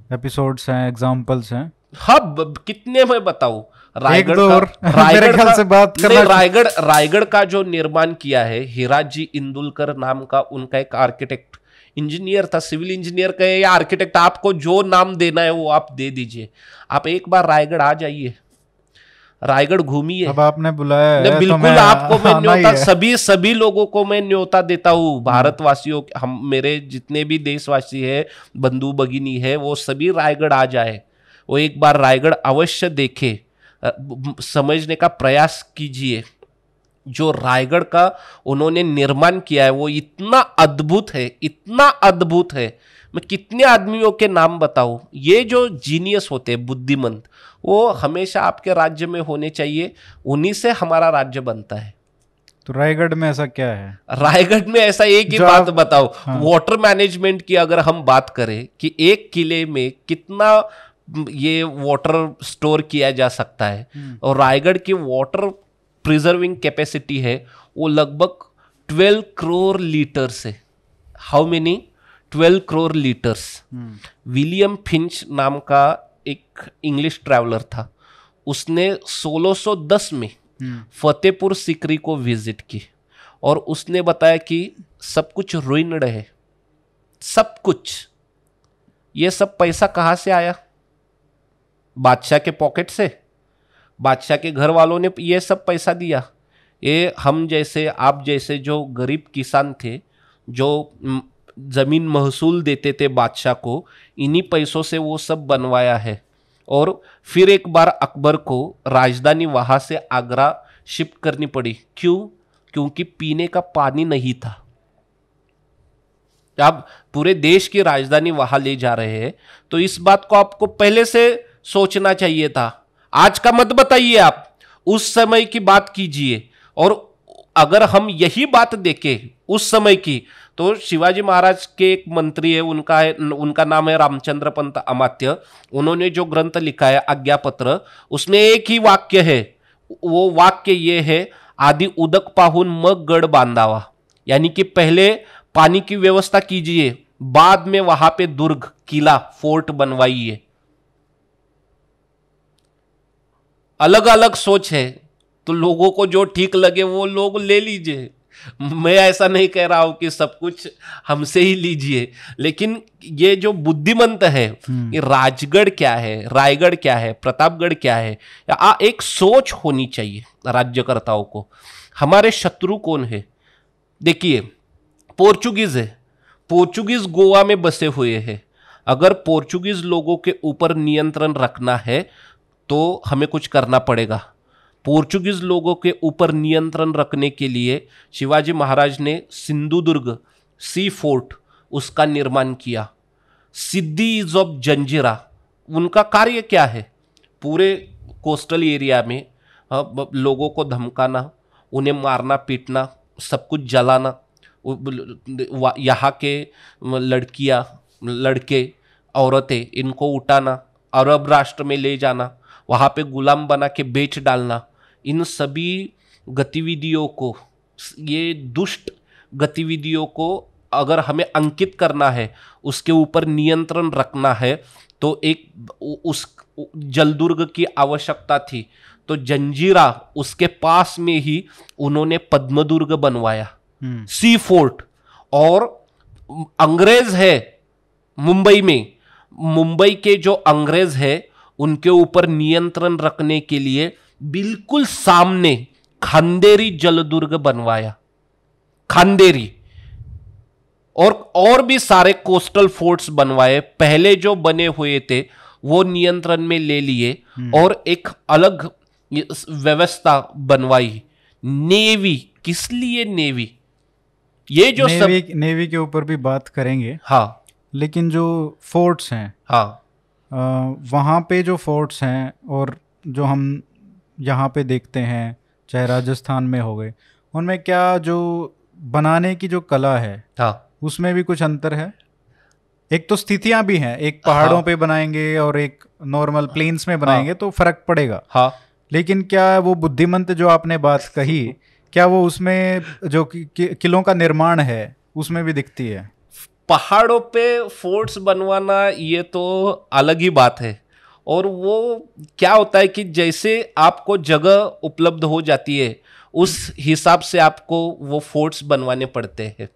एपिसोड्स हैं, एग्जाम्पल्स हैं? हाँ, कितने मैं बताऊं। एक रायगढ़ दो का और मेरे रायगढ़ ख्याल का से बात नहीं, करना। रायगढ़ का जो निर्माण किया है हिराजी इंदुलकर नाम का उनका एक आर्किटेक्ट इंजीनियर था, सिविल इंजीनियर कहे या आर्किटेक्ट, आपको जो नाम देना है वो आप दे दीजिए। आप एक बार रायगढ़ आ जाइए, रायगढ़ घूमिए। अब आपने बुलाया नहीं, है तो बिल्कुल मैं आपको मैं आना ही न्योता, है। सभी लोगों को मैं न्योता देता हूँ, भारतवासियों, हम मेरे जितने भी देशवासी है, बंधु भगिनी है, वो सभी रायगढ़ आ जाए, वो एक बार रायगढ़ अवश्य देखे, समझने का प्रयास कीजिए। जो रायगढ़ का उन्होंने निर्माण किया है वो इतना अद्भुत है, इतना अद्भुत है। मैं कितने आदमियों के नाम बताऊं। ये जो जीनियस होते हैं, बुद्धिमंत, वो हमेशा आपके राज्य में होने चाहिए, उन्हीं से हमारा राज्य बनता है। तो रायगढ़ में ऐसा क्या है? रायगढ़ में ऐसा एक ही जो बात आप बताओ, हाँ। वाटर मैनेजमेंट की अगर हम बात करें कि एक किले में कितना ये वाटर स्टोर किया जा सकता है, और रायगढ़ की वाटर प्रिजर्विंग कैपेसिटी है वो लगभग 12 करोड़ लीटर्स है। How many? 12 crore litres. William Finch नाम का एक इंग्लिश ट्रैवलर था, उसने 1610 में फतेहपुर सीकरी को विजिट की, और उसने बताया कि सब कुछ रुइन्ड है, सब कुछ। ये सब पैसा कहाँ से आया? बादशाह के पॉकेट से, बादशाह के घर वालों ने ये सब पैसा दिया। ये हम जैसे, आप जैसे जो गरीब किसान थे, जो जमीन महसूल देते थे बादशाह को, इन्हीं पैसों से वो सब बनवाया है। और फिर एक बार अकबर को राजधानी वहां से आगरा शिफ्ट करनी पड़ी। क्यों? क्योंकि पीने का पानी नहीं था। आप पूरे देश की राजधानी वहां ले जा रहे हैं, तो इस बात को आपको पहले से सोचना चाहिए था। आज का मत बताइए, आप उस समय की बात कीजिए। और अगर हम यही बात देखें उस समय की, तो शिवाजी महाराज के एक मंत्री है, उनका नाम है रामचंद्र पंत अमात्य। उन्होंने जो ग्रंथ लिखा है आज्ञापत्र, उसमें एक ही वाक्य है, वो वाक्य ये है, आदि उदक पाहून मग गढ़ बांधावा। यानी कि पहले पानी की व्यवस्था कीजिए, बाद में वहां पे दुर्ग, किला, फोर्ट बनवाइए। अलग अलग सोच है, तो लोगों को जो ठीक लगे वो लोग ले लीजिए। मैं ऐसा नहीं कह रहा हूं कि सब कुछ हमसे ही लीजिए, लेकिन ये जो बुद्धिमंत है, ये राजगढ़ क्या है, रायगढ़ क्या है, प्रतापगढ़ क्या है, एक सोच होनी चाहिए राज्यकर्ताओं को। हमारे शत्रु कौन है? देखिए, पोर्चुगीज है, पोर्चुगीज गोवा में बसे हुए हैं। अगर पोर्चुगीज लोगों के ऊपर नियंत्रण रखना है तो हमें कुछ करना पड़ेगा। पोर्चुगीज लोगों के ऊपर नियंत्रण रखने के लिए शिवाजी महाराज ने सिंधुदुर्ग सी फोर्ट, उसका निर्माण किया। सिद्दीज ऑफ जंजीरा, उनका कार्य क्या है? पूरे कोस्टल एरिया में लोगों को धमकाना, उन्हें मारना पीटना, सब कुछ जलाना, यहाँ के लड़कियाँ, लड़के, औरतें, इनको उठाना, अरब राष्ट्र में ले जाना, वहाँ पे गुलाम बना के बेच डालना। इन सभी गतिविधियों को, ये दुष्ट गतिविधियों को अगर हमें अंकित करना है, उसके ऊपर नियंत्रण रखना है, तो एक उस जलदुर्ग की आवश्यकता थी। तो जंजीरा, उसके पास में ही उन्होंने पद्मदुर्ग बनवाया, सी फोर्ट। और अंग्रेज है मुंबई में, मुंबई के जो अंग्रेज है उनके ऊपर नियंत्रण रखने के लिए बिल्कुल सामने खांदेरी जलदुर्ग बनवाया, खांदेरी। और भी सारे कोस्टल फोर्ट्स बनवाए, पहले जो बने हुए थे वो नियंत्रण में ले लिए, और एक अलग व्यवस्था बनवाई। नेवी, किस लिए नेवी? ये जो नेवी के ऊपर भी बात करेंगे। हाँ, लेकिन जो फोर्ट्स हैं, हाँ, वहाँ पे जो फोर्ट्स हैं और जो हम यहाँ पे देखते हैं, चाहे राजस्थान में हो गए, उनमें क्या जो बनाने की जो कला है, हाँ, उसमें भी कुछ अंतर है? एक तो स्थितियां भी हैं, एक पहाड़ों हाँ पे बनाएंगे और एक नॉर्मल प्लेन्स में बनाएंगे तो फर्क पड़ेगा। हाँ। लेकिन क्या वो बुद्धिमंत जो आपने बात कही, क्या वो उसमें जो किलों का निर्माण है उसमें भी दिखती है? पहाड़ों पे फोर्ट्स बनवाना ये तो अलग ही बात है। और वो क्या होता है कि जैसे आपको जगह उपलब्ध हो जाती है उस हिसाब से आपको वो फोर्ट्स बनवाने पड़ते हैं।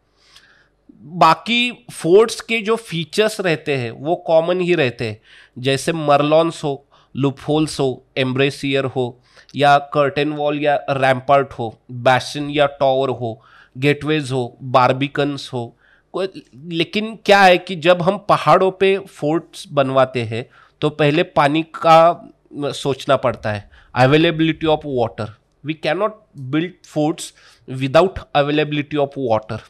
बाकी फोर्ट्स के जो फीचर्स रहते हैं वो कॉमन ही रहते हैं, जैसे मरलॉन्स हो, लूपहोल्स हो, एम्ब्रेसियर हो, या कर्टेन वॉल या रैम्पार्ट हो, बैशन या टॉवर हो, गेटवेज हो, बारबिकन्स हो। लेकिन क्या है कि जब हम पहाड़ों पे फोर्ट्स बनवाते हैं तो पहले पानी का सोचना पड़ता है, availability of water. We cannot build forts without availability of water,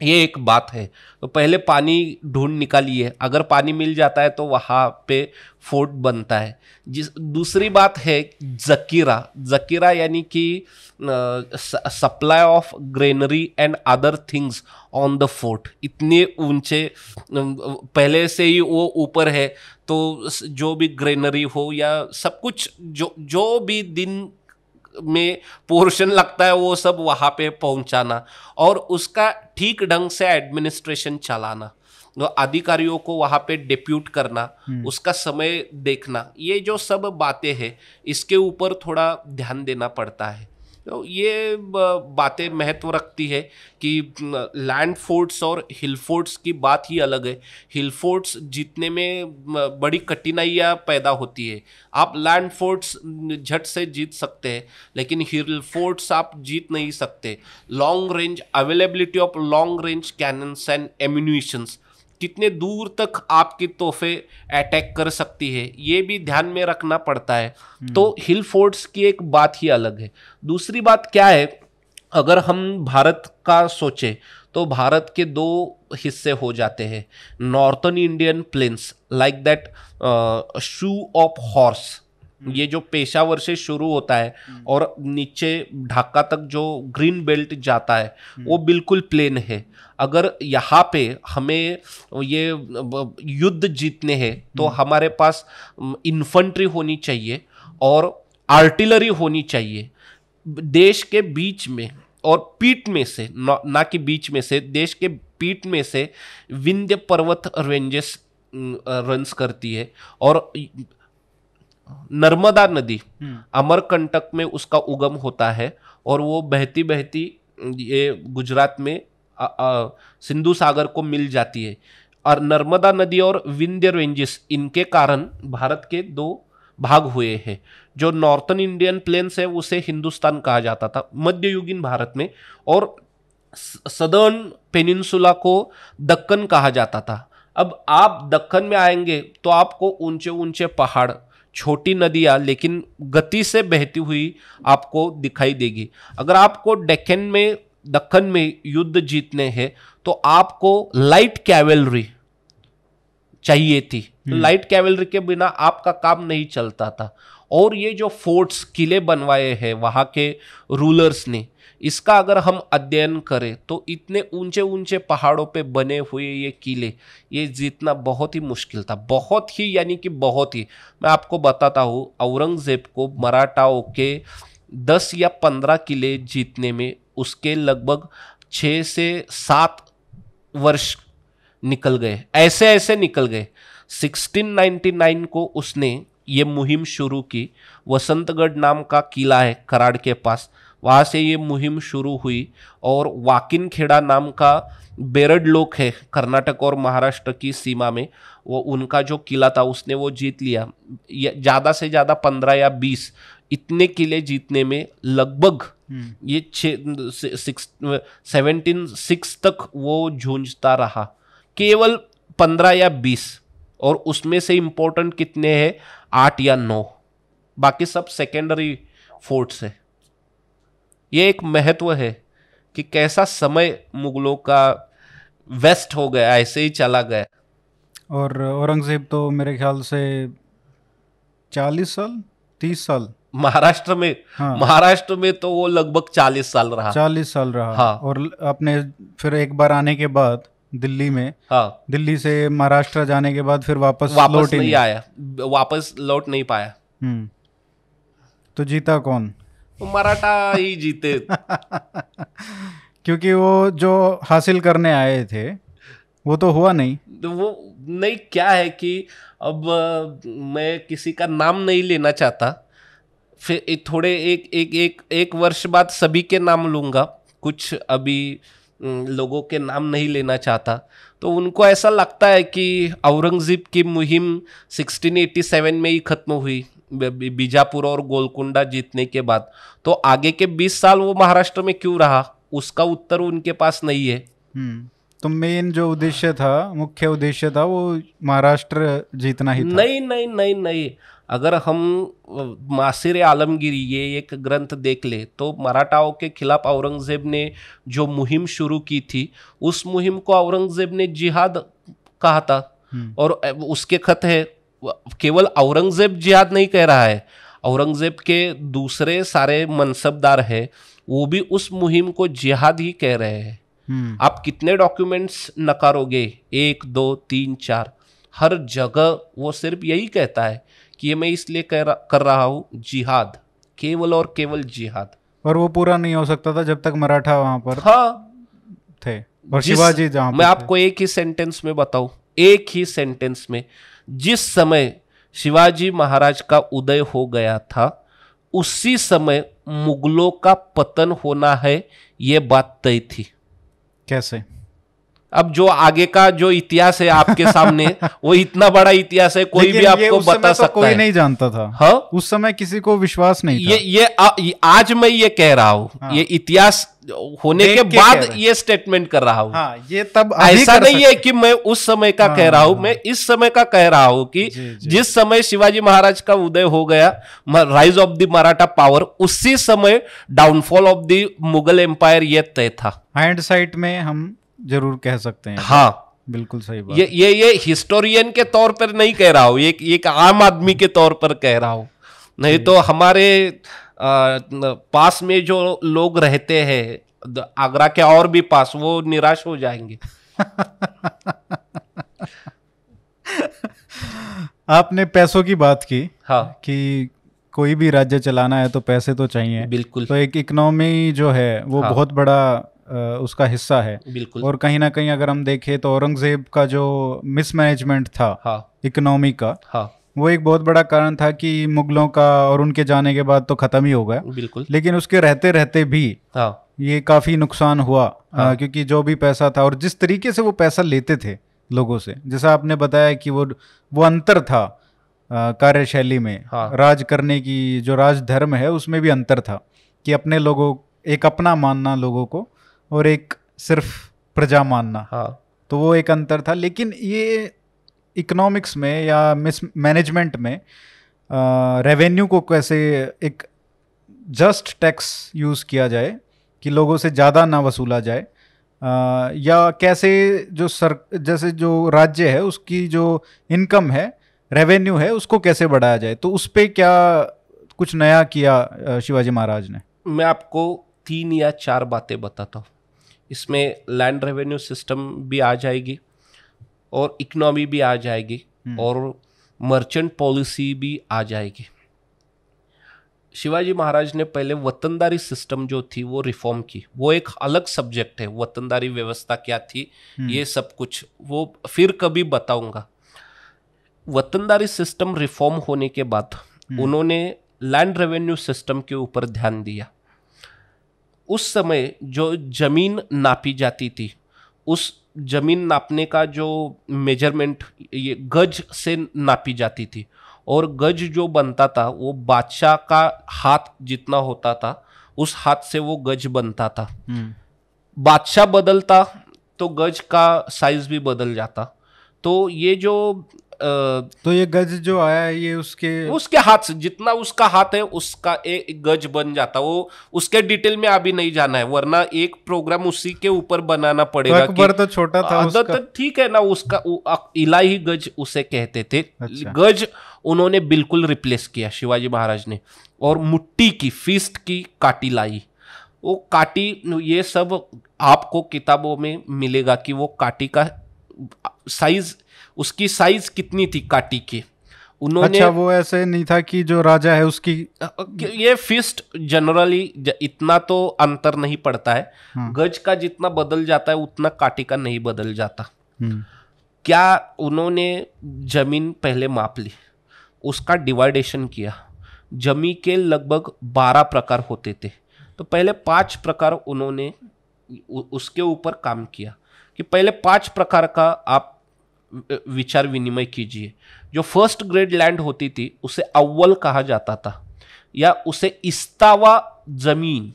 ये एक बात है। तो पहले पानी ढूंढ निकालिए, अगर पानी मिल जाता है तो वहाँ पे फोर्ट बनता है। दूसरी बात है जकीरा। जकीरा यानी कि supply of granary and other things on the fort. इतने ऊंचे पहले से ही वो ऊपर है, तो जो भी ग्रेनरी हो या सब कुछ जो जो भी दिन में पोर्शन लगता है वो सब वहाँ पे पहुँचाना और उसका ठीक ढंग से एडमिनिस्ट्रेशन चलाना, तो अधिकारियों को वहाँ पे डिप्यूट करना, उसका समय देखना, ये जो सब बातें हैं इसके ऊपर थोड़ा ध्यान देना पड़ता है। तो ये बातें महत्व रखती है कि लैंड फोर्ट्स और हिल फोर्ट्स की बात ही अलग है। हिल फोर्ट्स जीतने में बड़ी कठिनाइयाँ पैदा होती है। आप लैंड फोर्ट्स झट से जीत सकते हैं लेकिन हिल फोर्ट्स आप जीत नहीं सकते। Long range availability of long range cannons and ammunitions, कितने दूर तक आपकी तोहफे अटैक कर सकती है, ये भी ध्यान में रखना पड़ता है। तो हिल फोर्ट्स की एक बात ही अलग है। दूसरी बात क्या है, अगर हम भारत का सोचे तो भारत के दो हिस्से हो जाते हैं, northern Indian plains like that shoe of horse, ये जो पेशावर से शुरू होता है और नीचे ढाका तक जो ग्रीन बेल्ट जाता है वो बिल्कुल प्लेन है। अगर यहाँ पे हमें ये युद्ध जीतने हैं तो हमारे पास इन्फंट्री होनी चाहिए और आर्टिलरी होनी चाहिए। देश के बीच में और पीठ में से, ना कि बीच में से, देश के पीठ में से विंध्य पर्वत रेंजेस रन्स करती है और नर्मदा नदी अमरकंटक में उसका उगम होता है और वो बहती बहती ये गुजरात में सिंधु सागर को मिल जाती है। और नर्मदा नदी और विंध्य रेंजेस, इनके कारण भारत के दो भाग हुए हैं। जो नॉर्थन इंडियन प्लेन्स है उसे हिंदुस्तान कहा जाता था मध्ययुगीन भारत में, और सदर्न पेनिनसुला को दक्कन कहा जाता था। अब आप दक्कन में आएंगे तो आपको ऊंचे ऊंचे पहाड़, छोटी नदियां लेकिन गति से बहती हुई आपको दिखाई देगी। अगर आपको दक्कन में युद्ध जीतने हैं तो आपको लाइट कैवेलरी चाहिए थी। तो लाइट कैवेलरी के बिना आपका काम नहीं चलता था। और ये जो फोर्ट्स, किले बनवाए हैं वहाँ के रूलर्स ने, इसका अगर हम अध्ययन करें तो इतने ऊंचे ऊंचे पहाड़ों पे बने हुए ये किले, ये जीतना बहुत ही मुश्किल था। बहुत ही, यानी कि बहुत ही। मैं आपको बताता हूँ, औरंगजेब को मराठाओं के 10 या 15 किले जीतने में उसके लगभग 6 से 7 वर्ष निकल गए, ऐसे ऐसे निकल गए। 1699 को उसने ये मुहिम शुरू की। वसंतगढ़ नाम का किला है कराड़ के पास, वहाँ से ये मुहिम शुरू हुई। और वाकिन खेड़ा नाम का बेरड लोक है कर्नाटक और महाराष्ट्र की सीमा में, वो उनका जो किला था उसने वो जीत लिया। ज़्यादा से ज़्यादा 15 या 20 इतने किले जीतने में लगभग ये 1706 तक वो जूझता रहा। केवल 15 या 20, और उसमें से इंपॉर्टेंट कितने हैं, 8 या 9, बाकी सब सेकेंडरी फोर्ट्स है। ये एक महत्व है कि कैसा समय मुगलों का वेस्ट हो गया, ऐसे ही चला गया। और औरंगजेब तो मेरे ख्याल से 40 साल 30 साल महाराष्ट्र में, हाँ, महाराष्ट्र में तो वो लगभग 40 साल रहा। 40 साल रहा। हाँ। और अपने फिर एक बार आने के बाद दिल्ली में, हाँ, दिल्ली से महाराष्ट्र जाने के बाद फिर वापस वापस नहीं आया, वापस लौट नहीं पाया। तो जीता कौन? तो मराठा ही जीते। क्योंकि वो जो हासिल करने आए थे वो तो हुआ नहीं। तो वो नहीं, क्या है कि अब मैं किसी का नाम नहीं लेना चाहता, फिर थोड़े एक वर्ष बाद सभी के नाम लूंगा, कुछ अभी लोगों के नाम नहीं लेना चाहता। तो उनको ऐसा लगता है कि औरंगजेब की मुहिम 1687 में ही खत्म हुई, बीजापुर और गोलकुंडा जीतने के बाद। तो आगे के 20 साल वो महाराष्ट्र में क्यों रहा, उसका उत्तर उनके पास नहीं है। तो मेन जो उद्देश्य था, मुख्य उद्देश्य था, वो महाराष्ट्र जीतना ही था। नहीं नहीं नहीं नहीं, अगर हम मासिर आलमगीर ये एक ग्रंथ देख ले तो मराठाओं के खिलाफ औरंगजेब ने जो मुहिम शुरू की थी, उस मुहिम को औरंगजेब ने जिहाद कहा था। और उसके खत है, केवल औरंगजेब जिहाद नहीं कह रहा है, औरंगजेब के दूसरे सारे मनसबदार है वो भी उस मुहिम को जिहाद ही कह रहे हैं। आप कितने डॉक्यूमेंट्स नकारोगे, 1 2 3 4, हर जगह वो सिर्फ यही कहता है कि ये मैं इसलिए कर रहा हूँ जिहाद, केवल और केवल जिहाद। और वो पूरा नहीं हो सकता था जब तक मराठा वहां पर थे और शिवाजी जहां पर मैं आपको एक ही सेंटेंस में बताऊं, एक ही सेंटेंस में, जिस समय शिवाजी महाराज का उदय हो गया था उसी समय मुगलों का पतन होना है, ये बात तय थी। कैसे? अब जो आगे का जो इतिहास है आपके सामने वो इतना बड़ा इतिहास है, कोई भी आपको बता सकता है। कोई नहीं जानता था। हाँ, उस समय किसी को विश्वास नहीं था। ये आज मैं ये कह रहा हूँ। हाँ। ये इतिहास होने के बाद ये स्टेटमेंट कर रहा हूँ। हाँ, ये तब ऐसा नहीं है कि मैं उस समय का कह रहा हूँ, मैं इस समय का कह रहा हूँ कि जिस समय शिवाजी महाराज का उदय हो गया, rise of the Maratha power, उसी समय downfall of the Mughal empire ये तय था। हाइंडसाइट में हम जरूर कह सकते हैं। हाँ, बिल्कुल सही बात। ये हिस्टोरियन के तौर पर नहीं कह रहा हूँ, एक आम आदमी के तौर पर कह रहा हूँ। नहीं तो हमारे पास में जो लोग रहते हैं आगरा के और भी पास, वो निराश हो जाएंगे। आपने पैसों की बात की। हाँ, कि कोई भी राज्य चलाना है तो पैसे तो चाहिए। बिल्कुल। तो एक इकोनॉमी जो है वो बहुत बड़ा उसका हिस्सा है। बिल्कुल। और कहीं ना कहीं अगर हम देखें तो औरंगजेब का जो मिसमैनेजमेंट था इकोनॉमी का, वो एक बहुत बड़ा कारण था कि मुगलों का, और उनके जाने के बाद तो खत्म ही हो गया। बिल्कुल। लेकिन उसके रहते रहते भी ये काफी नुकसान हुआ। क्योंकि जो भी पैसा था और जिस तरीके से वो पैसा लेते थे लोगों से, जैसा आपने बताया कि वो अंतर था कार्यशैली में, राज करने की जो राजधर्म है उसमें भी अंतर था कि अपने लोगों, एक अपना मानना लोगों को और एक सिर्फ प्रजा मानना। तो वो एक अंतर था। लेकिन ये इकोनॉमिक्स में या मैनेजमेंट में रेवेन्यू को कैसे एक जस्ट टैक्स यूज़ किया जाए कि लोगों से ज़्यादा ना वसूला जाए, या कैसे जैसे जो राज्य है उसकी जो इनकम है, रेवेन्यू है, उसको कैसे बढ़ाया जाए, तो उस पर क्या कुछ नया किया शिवाजी महाराज ने? मैं आपको 3 या 4 बातें बताता हूँ। इसमें लैंड रेवेन्यू सिस्टम भी आ जाएगी और इकोनॉमी भी आ जाएगी और मर्चेंट पॉलिसी भी आ जाएगी। शिवाजी महाराज ने पहले वतनदारी सिस्टम जो थी वो रिफॉर्म की, वो एक अलग सब्जेक्ट है। वतनदारी व्यवस्था क्या थी, ये सब कुछ वो फिर कभी बताऊंगा। वतनदारी सिस्टम रिफॉर्म होने के बाद उन्होंने लैंड रेवेन्यू सिस्टम के ऊपर ध्यान दिया। उस समय जो जमीन नापी जाती थी, उस जमीन नापने का जो मेजरमेंट ये गज से नापी जाती थी, और गज जो बनता था वो बादशाह का हाथ जितना होता था, उस हाथ से वो गज बनता था। बादशाह बदलता तो गज का साइज भी बदल जाता। तो ये जो तो ये गज जो आया है ये उसके हाथ से, जितना उसका हाथ है उसका एक गज बन जाता। वो उसके डिटेल में अभी नहीं जाना है, वरना एक प्रोग्राम उसी के ऊपर बनाना पड़ेगा। तो अकबर तो छोटा था उसका। ठीक है ना, उसका इलाही गज उसे कहते थे। अच्छा। गज उन्होंने बिल्कुल रिप्लेस किया शिवाजी महाराज ने, और मुट्ठी की, फीस्ट की काटी लाई। वो काटी, ये सब आपको किताबों में मिलेगा कि वो काटी का साइज, उसकी साइज कितनी थी काटी की। उन्होंने अच्छा, वो ऐसे नहीं था कि जो राजा है उसकी, ये फिस्ट जनरली इतना तो अंतर नहीं पड़ता है, हाँ। गज का जितना बदल जाता है उतना काटी का नहीं बदल जाता। क्या उन्होंने जमीन पहले माप ली, उसका डिवाइडेशन किया। जमीन के लगभग 12 प्रकार होते थे, तो पहले 5 प्रकार उन्होंने उसके ऊपर काम किया कि पहले 5 प्रकार का आप विचार विनिमय कीजिए। जो फर्स्ट ग्रेड लैंड होती थी उसे अव्वल कहा जाता था, या उसे इस्तावा जमीन,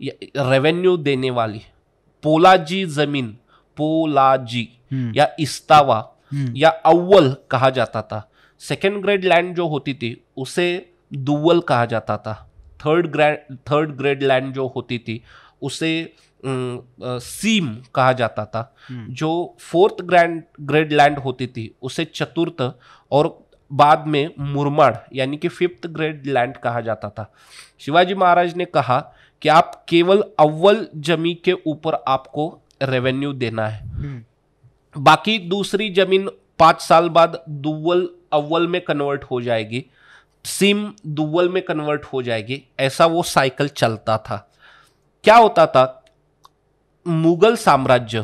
रेवेन्यू देने वाली पोलाजी जमीन, पोलाजी या इस्तावा या अव्वल कहा जाता था। सेकेंड ग्रेड लैंड जो होती थी उसे दुव्वल कहा जाता था। थर्ड ग्रेड लैंड जो होती थी उसे सीम कहा जाता था। जो फोर्थ ग्रेड लैंड होती थी उसे चतुर्थ, और बाद में मुरमाड़ यानी कि फिफ्थ ग्रेड लैंड कहा जाता था। शिवाजी महाराज ने कहा कि आप केवल अव्वल जमीन के ऊपर आपको रेवेन्यू देना है, बाकी दूसरी जमीन 5 साल बाद दुव्वल अव्वल में कन्वर्ट हो जाएगी, सीम दुव्वल में कन्वर्ट हो जाएगी। ऐसा वो साइकिल चलता था। क्या होता था, मुगल साम्राज्य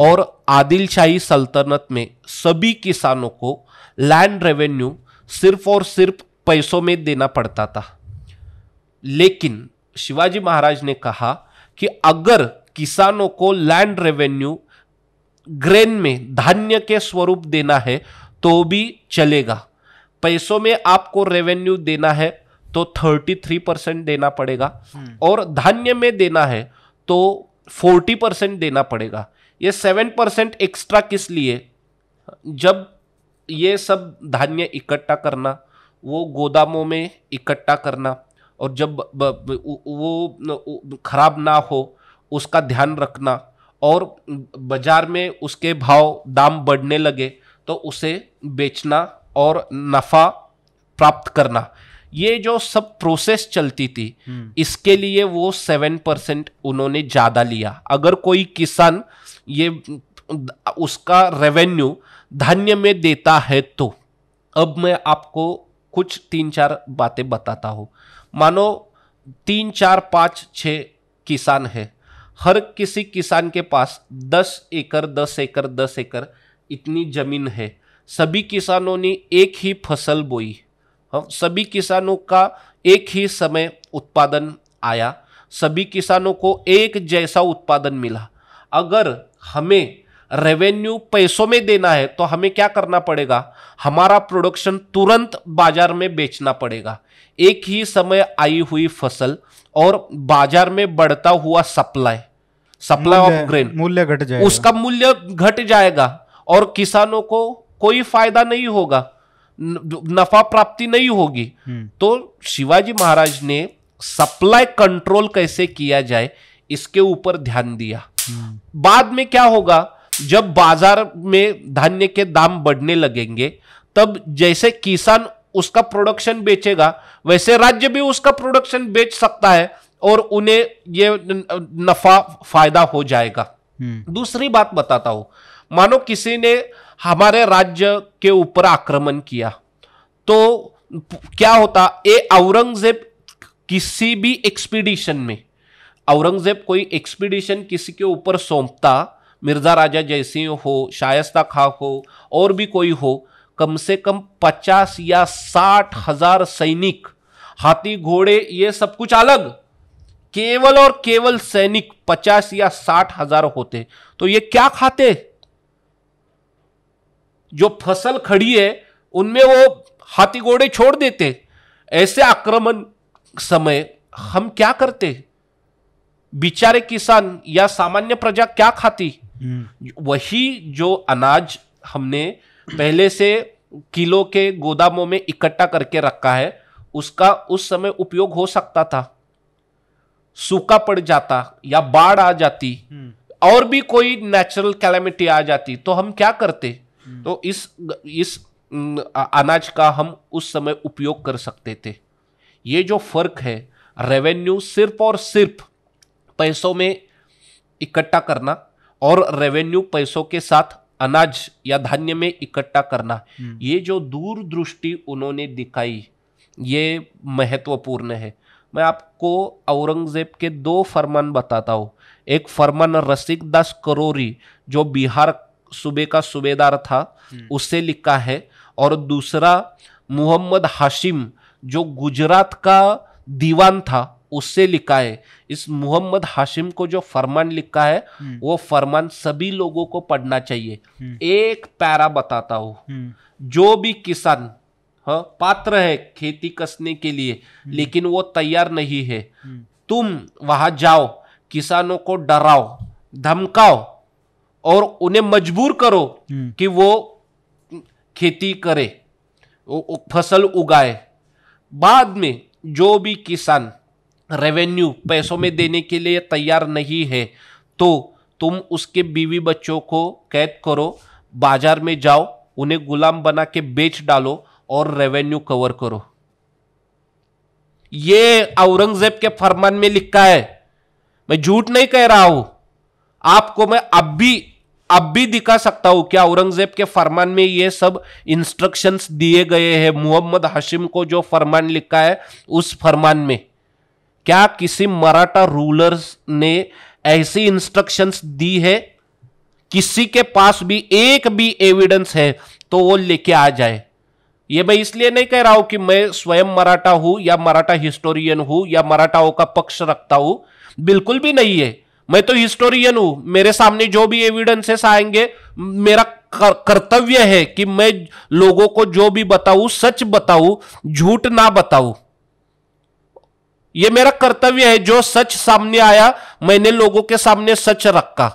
और आदिलशाही सल्तनत में सभी किसानों को लैंड रेवेन्यू सिर्फ और सिर्फ पैसों में देना पड़ता था। लेकिन शिवाजी महाराज ने कहा कि अगर किसानों को लैंड रेवेन्यू ग्रेन में, धान्य के स्वरूप देना है तो भी चलेगा। पैसों में आपको रेवेन्यू देना है तो 33% देना पड़ेगा, और धान्य में देना है तो 40% देना पड़ेगा। ये 7% एक्स्ट्रा किस लिए? जब ये सब धान्य इकट्ठा करना, वो गोदामों में इकट्ठा करना, और जब वो खराब ना हो उसका ध्यान रखना, और बाजार में उसके भाव दाम बढ़ने लगे तो उसे बेचना और नफा प्राप्त करना, ये जो सब प्रोसेस चलती थी, इसके लिए वो 7% उन्होंने ज्यादा लिया। अगर कोई किसान ये उसका रेवेन्यू धान्य में देता है तो, अब मैं आपको कुछ 3-4 बातें बताता हूं। मानो 3, 4, 5, 6 किसान है, हर किसी किसान के पास 10 एकड़ 10 एकड़ 10 एकड़ इतनी जमीन है। सभी किसानों ने एक ही फसल बोई, सभी किसानों का एक ही समय उत्पादन आया, सभी किसानों को एक जैसा उत्पादन मिला। अगर हमें रेवेन्यू पैसों में देना है तो हमें क्या करना पड़ेगा, हमारा प्रोडक्शन तुरंत बाजार में बेचना पड़ेगा। एक ही समय आई हुई फसल और बाजार में बढ़ता हुआ सप्लाई ऑफ ग्रेन, मूल्य घट जाएगा, उसका मूल्य घट जाएगा और किसानों को कोई फायदा नहीं होगा, नफा प्राप्ति नहीं होगी। तो शिवाजी महाराज ने सप्लाई कंट्रोल कैसे किया जाए इसके ऊपर ध्यान दिया। बाद में क्या होगा, जब बाजार में धान्य के दाम बढ़ने लगेंगे तब जैसे किसान उसका प्रोडक्शन बेचेगा वैसे राज्य भी उसका प्रोडक्शन बेच सकता है और उन्हें ये नफा फायदा हो जाएगा। दूसरी बात बताता हूं, मानो किसी ने हमारे राज्य के ऊपर आक्रमण किया तो क्या होता, औरंगजेब किसी भी एक्सपीडिशन में, औरंगजेब कोई एक्सपीडिशन किसी के ऊपर सौंपता, मिर्जा राजा जैसी हो, शायस्ता खां हो और भी कोई हो, कम से कम 50 या 60 हजार सैनिक, हाथी घोड़े ये सब कुछ अलग, केवल और केवल सैनिक 50 या 60 हजार होते। तो ये क्या खाते, जो फसल खड़ी है उनमें वो हाथी घोड़े छोड़ देते। ऐसे आक्रमण समय हम क्या करते, बेचारे किसान या सामान्य प्रजा क्या खाती? वही जो अनाज हमने पहले से किलो के गोदामों में इकट्ठा करके रखा है उसका उस समय उपयोग हो सकता था, सूखा पड़ जाता या बाढ़ आ जाती और भी कोई नेचुरल कैलेमिटी आ जाती तो हम क्या करते? तो इस अनाज का हम उस समय उपयोग कर सकते थे। ये जो फर्क है, रेवेन्यू सिर्फ और सिर्फ पैसों में इकट्ठा करना और रेवेन्यू पैसों के साथ अनाज या धान्य में इकट्ठा करना, ये जो दूरदृष्टि उन्होंने दिखाई ये महत्वपूर्ण है। मैं आपको औरंगजेब के 2 फरमान बताता हूँ। एक फरमान रसिकदास करोरी जो बिहार सूबे का सूबेदार था उससे लिखा है, और दूसरा मोहम्मद हाशिम जो गुजरात का दीवान था उससे लिखा है। इस मोहम्मद हाशिम को जो फरमान लिखा है वो फरमान सभी लोगों को पढ़ना चाहिए। एक पैरा बताता हूँ। जो भी किसान पात्र है खेती कसने के लिए लेकिन वो तैयार नहीं है, तुम वहां जाओ, किसानों को डराओ, धमकाओ और उन्हें मजबूर करो कि वो खेती करे, फसल उगाए। बाद में जो भी किसान रेवेन्यू पैसों में देने के लिए तैयार नहीं है तो तुम उसके बीवी बच्चों को कैद करो, बाजार में जाओ, उन्हें गुलाम बना के बेच डालो और रेवेन्यू कवर करो। ये औरंगजेब के फरमान में लिखा है, मैं झूठ नहीं कह रहा हूं। आपको मैं अब भी दिखा सकता हूं कि औरंगजेब के फरमान में ये सब इंस्ट्रक्शंस दिए गए हैं। मोहम्मद हाशिम को जो फरमान लिखा है उस फरमान में क्या किसी मराठा रूलर्स ने ऐसी इंस्ट्रक्शंस दी है? किसी के पास भी एक भी एविडेंस है तो वो लेके आ जाए। ये मैं इसलिए नहीं कह रहा हूं कि मैं स्वयं मराठा हूं या मराठा हिस्टोरियन हूं या मराठाओं का पक्ष रखता हूं, बिल्कुल भी नहीं है। मैं तो हिस्टोरियन हूं। मेरे सामने जो भी एविडेंसेस आएंगे मेरा कर्तव्य है कि मैं लोगों को जो भी बताऊं सच बताऊं, झूठ ना बताऊं। यह मेरा कर्तव्य है। जो सच सामने आया मैंने लोगों के सामने सच रखा।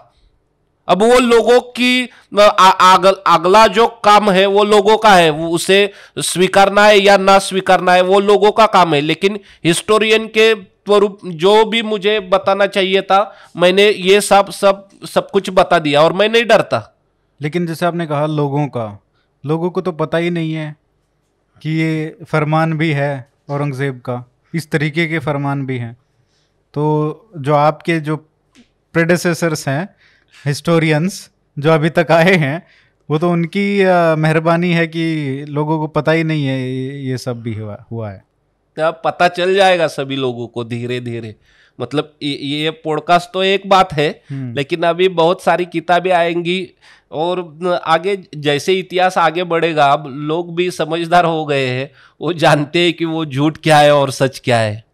अब वो लोगों की अगला जो काम है वो लोगों का है, वो उसे स्वीकारना है या ना स्वीकारना है वो लोगों का काम है। लेकिन हिस्टोरियन के स्वरूप जो भी मुझे बताना चाहिए था मैंने ये सब कुछ बता दिया और मैं नहीं डरता। लेकिन जैसे आपने कहा लोगों को तो पता ही नहीं है कि ये फरमान भी है औरंगजेब का, इस तरीके के फरमान भी हैं। तो जो आपके जो प्रेडेसेसर्स हैं हिस्टोरियंस जो अभी तक आए हैं वो तो उनकी मेहरबानी है कि लोगों को पता ही नहीं है ये सब भी हुआ है। अब पता चल जाएगा सभी लोगों को धीरे धीरे। मतलब ये पॉडकास्ट तो एक बात है लेकिन अभी बहुत सारी किताबें आएंगी और आगे जैसे इतिहास आगे बढ़ेगा अब लोग भी समझदार हो गए हैं, वो जानते हैं कि वो झूठ क्या है और सच क्या है।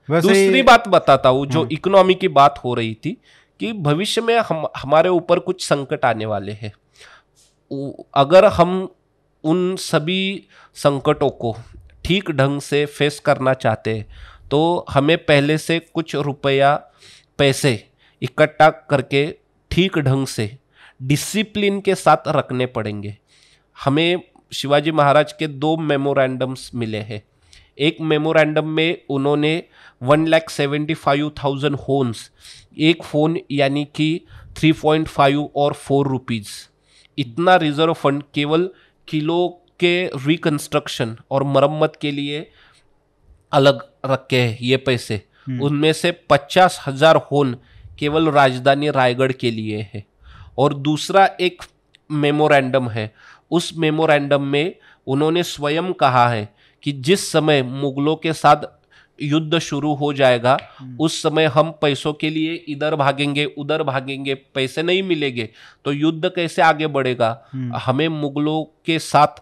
दूसरी बात बताता हूँ जो इकोनॉमी की बात हो रही थी कि भविष्य में हमारे ऊपर कुछ संकट आने वाले हैं। अगर हम उन सभी संकटों को ठीक ढंग से फेस करना चाहते हैं तो हमें पहले से कुछ रुपया पैसे इकट्ठा करके ठीक ढंग से डिसिप्लिन के साथ रखने पड़ेंगे। हमें शिवाजी महाराज के 2 मेमोरेंडम्स मिले हैं। एक मेमोरेंडम में उन्होंने 1,75,000 होन्स, एक फोन यानी कि 3.5 और 4 रुपीज, इतना रिजर्व फंड केवल किलो के रिकंस्ट्रक्शन और मरम्मत के लिए अलग रखे हैं ये पैसे। उनमें से 50,000 होन केवल राजधानी रायगढ़ के लिए है। और दूसरा एक मेमोरेंडम है, उस मेमोरेंडम में उन्होंने स्वयं कहा है कि जिस समय मुगलों के साथ युद्ध शुरू हो जाएगा उस समय हम पैसों के लिए इधर भागेंगे उधर भागेंगे, पैसे नहीं मिलेंगे तो युद्ध कैसे आगे बढ़ेगा। हमें मुगलों के साथ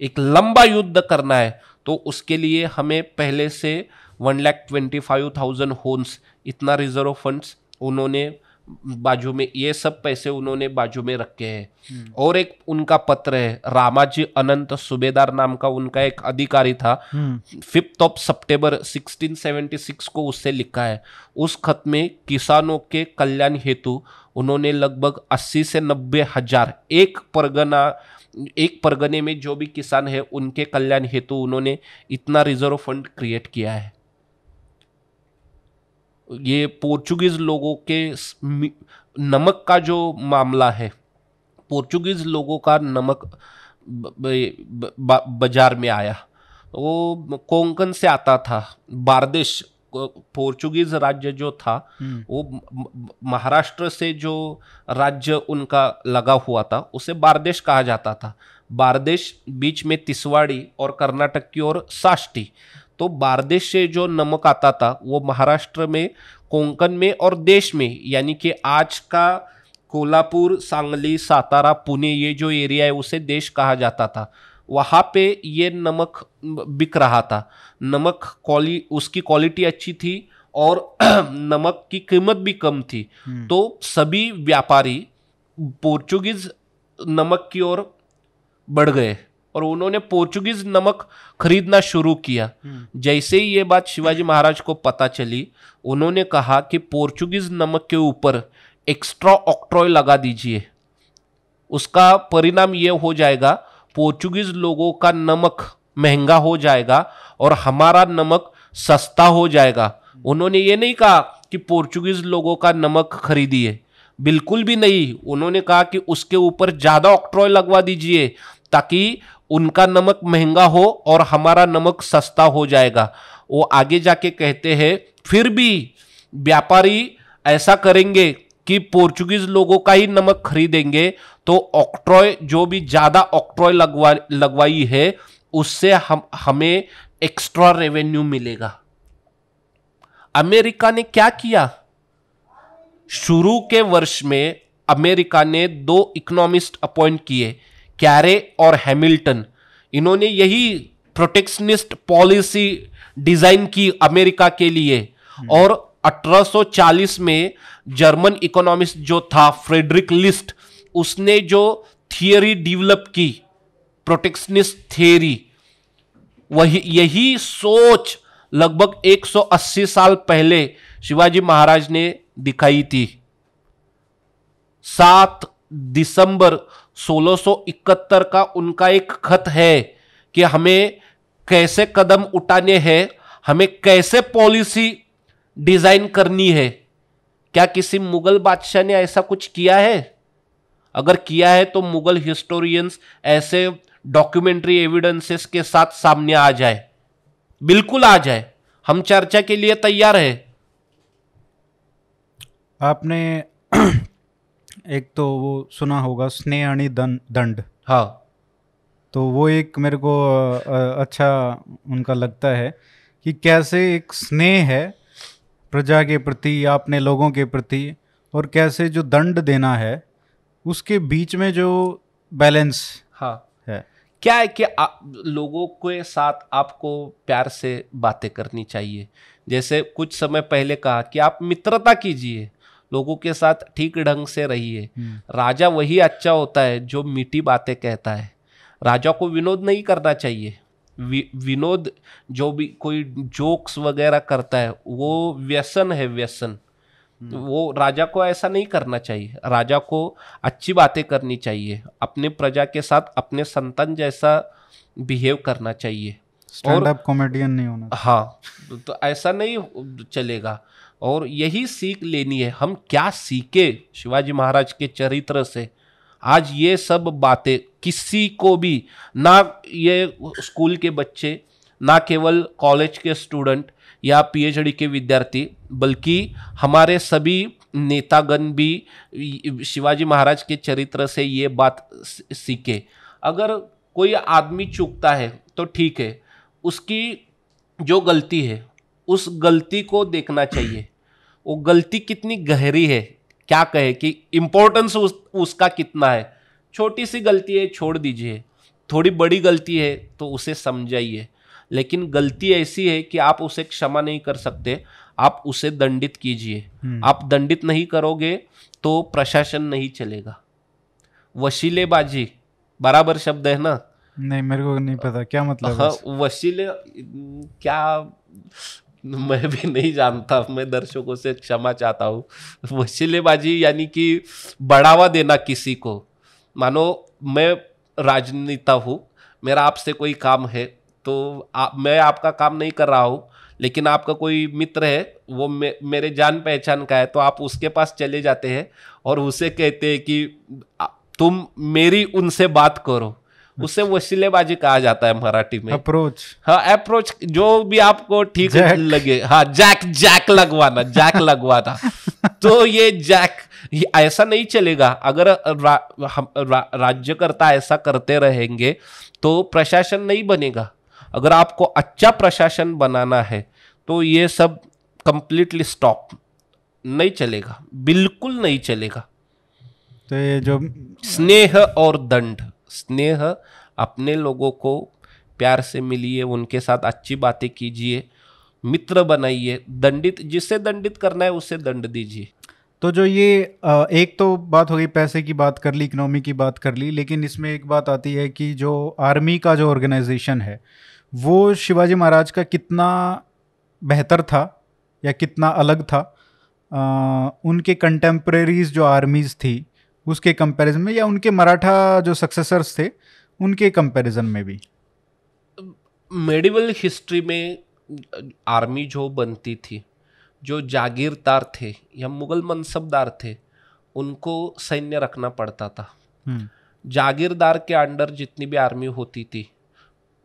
एक लंबा युद्ध करना है तो उसके लिए हमें पहले से 1,25,000 होन्स, इतना रिजर्व फंड्स उन्होंने बाजू में, ये सब पैसे उन्होंने बाजू में रखे हैं। और एक उनका पत्र है, रामाजी अनंत सूबेदार नाम का उनका एक अधिकारी था, 5 सितंबर 1676 को उससे लिखा है। उस खत में किसानों के कल्याण हेतु उन्होंने लगभग 80 से 90 हजार एक परगने में जो भी किसान है उनके कल्याण हेतु उन्होंने इतना रिजर्व फंड क्रिएट किया है। ये पोर्चुगीज लोगों के नमक का जो मामला है, पोर्चुगीज लोगों का नमक बाजार में आया, वो कोंकण से आता था, बारदेश पोर्चुगीज राज्य जो था वो महाराष्ट्र से जो राज्य उनका लगा हुआ था उसे बारदेश कहा जाता था। बारदेश बीच में तिसवाड़ी और कर्नाटक की ओर साष्टी। तो बारदेश से जो नमक आता था वो महाराष्ट्र में, कोंकण में और देश में, यानी कि आज का कोल्हापुर, सांगली, सातारा, पुणे, ये जो एरिया है उसे देश कहा जाता था। वहाँ पे ये नमक बिक रहा था। नमक उसकी क्वालिटी अच्छी थी और नमक की कीमत भी कम थी। तो सभी व्यापारी पोर्चुगीज नमक की ओर बढ़ गए और उन्होंने पोर्चुगीज नमक खरीदना शुरू किया। जैसे ही ये बात शिवाजी महाराज को पता चली, उन्होंने कहा कि पोर्चुगीज नमक के ऊपर एक्स्ट्रा ऑक्ट्रॉय लगा दीजिए। उसका परिणाम ये हो जाएगा, पोर्चुगीज लोगों का नमक महंगा हो जाएगा और हमारा नमक सस्ता हो जाएगा। उन्होंने ये नहीं कहा कि पोर्चुगीज लोगों का नमक खरीदिए, बिल्कुल भी नहीं। उन्होंने कहा कि उसके ऊपर ज्यादा ऑक्ट्रॉय लगवा दीजिए ताकि उनका नमक महंगा हो और हमारा नमक सस्ता हो जाएगा। वो आगे जाके कहते हैं फिर भी व्यापारी ऐसा करेंगे कि पोर्चुगीज लोगों का ही नमक खरीदेंगे, तो ऑक्ट्रॉय जो भी ज्यादा ऑक्ट्रॉय लगवाई है उससे हमें एक्स्ट्रा रेवेन्यू मिलेगा। अमेरिका ने क्या किया? शुरू के वर्ष में अमेरिका ने 2 इकोनॉमिस्ट अपॉइंट किए, कैरे और हैमिल्टन। इन्होंने यही प्रोटेक्शनिस्ट पॉलिसी डिजाइन की अमेरिका के लिए। और 1840 में जर्मन इकोनॉमिस्ट जो था फ्रेडरिक लिस्ट, उसने जो थियरी डेवलप की, प्रोटेक्शनिस्ट थियरी, वही यही सोच लगभग 180 साल पहले शिवाजी महाराज ने दिखाई थी। 7 दिसंबर 1671 का उनका एक खत है कि हमें कैसे कदम उठाने हैं, हमें कैसे पॉलिसी डिजाइन करनी है। क्या किसी मुगल बादशाह ने ऐसा कुछ किया है? अगर किया है तो मुगल हिस्टोरियंस ऐसे डॉक्यूमेंट्री एविडेंसेस के साथ सामने आ जाए, बिल्कुल आ जाए, हम चर्चा के लिए तैयार है। आपने एक तो वो सुना होगा स्नेह आणि दंड। हाँ, तो वो एक मेरे को अच्छा उनका लगता है कि कैसे एक स्नेह है प्रजा के प्रति, अपने लोगों के प्रति, और कैसे जो दंड देना है उसके बीच में जो बैलेंस हाँ है। क्या है कि लोगों के साथ आपको प्यार से बातें करनी चाहिए। जैसे कुछ समय पहले कहा कि आप मित्रता कीजिए, लोगों के साथ ठीक ढंग से रहिए। राजा वही अच्छा होता है जो मीठी बातें कहता है। राजा को विनोद नहीं करना चाहिए। विनोद, जो भी कोई जोक्स वगैरह करता है वो व्यसन है, व्यसन। वो राजा को ऐसा नहीं करना चाहिए। राजा को अच्छी बातें करनी चाहिए, अपने प्रजा के साथ अपने संतान जैसा बिहेव करना चाहिए। स्टैंड अप कॉमेडियन नहीं होना। हाँ, तो ऐसा नहीं चलेगा। और यही सीख लेनी है। हम क्या सीखे शिवाजी महाराज के चरित्र से? आज ये सब बातें किसी को भी, ना ये स्कूल के बच्चे, ना केवल कॉलेज के स्टूडेंट या पीएचडी के विद्यार्थी, बल्कि हमारे सभी नेतागण भी शिवाजी महाराज के चरित्र से ये बात सीखे। अगर कोई आदमी चूकता है तो ठीक है, उसकी जो गलती है उस गलती को देखना चाहिए। वो गलती कितनी गहरी है, क्या कहे कि इम्पोर्टेंस उसका कितना है। छोटी सी गलती है, छोड़ दीजिए। थोड़ी बड़ी गलती है तो उसे समझाइए। लेकिन गलती ऐसी है कि आप उसे क्षमा नहीं कर सकते, आप उसे दंडित कीजिए। आप दंडित नहीं करोगे तो प्रशासन नहीं चलेगा। वशीलेबाजी बराबर शब्द है ना? नहीं, मेरे को नहीं पता क्या मतलब है। वशीले क्या, मैं भी नहीं जानता, मैं दर्शकों से क्षमा चाहता हूँ। वशीलेबाजी यानी कि बढ़ावा देना किसी को। मानो मैं राजनेता हूँ, मेरा आपसे कोई काम है, तो मैं आपका काम नहीं कर रहा हूँ, लेकिन आपका कोई मित्र है, वो मेरे जान पहचान का है, तो आप उसके पास चले जाते हैं और उसे कहते हैं कि तुम मेरी उनसे बात करो। उसे वसीलेबाजी कहा जाता है मराठी में। अप्रोच, हाँ अप्रोच, जो भी आपको ठीक लगे। हाँ जैक लगवाना। तो ये जैक, ऐसा नहीं चलेगा। अगर राज्यकर्ता ऐसा करते रहेंगे तो प्रशासन नहीं बनेगा। अगर आपको अच्छा प्रशासन बनाना है तो ये सब कंप्लीटली स्टॉप, नहीं चलेगा, बिल्कुल नहीं चलेगा। तो ये जो स्नेह और दंड, स्नेह, अपने लोगों को प्यार से मिलिए, उनके साथ अच्छी बातें कीजिए, मित्र बनाइए, दंडित जिसे दंडित करना है उसे दंड दीजिए। तो जो ये एक तो बात हो गई, पैसे की बात कर ली, इकोनॉमी की बात कर ली, लेकिन इसमें एक बात आती है कि जो आर्मी का जो ऑर्गेनाइजेशन है वो शिवाजी महाराज का कितना बेहतर था या कितना अलग था उनके कंटेम्प्रेरीज जो आर्मीज थी उसके कंपैरिजन में, या उनके मराठा जो सक्सेसर्स थे उनके कंपैरिजन में भी? मेडिवल हिस्ट्री में आर्मी जो बनती थी, जो जागीरदार थे या मुगल मनसबदार थे, उनको सैन्य रखना पड़ता था। जागीरदार के अंडर जितनी भी आर्मी होती थी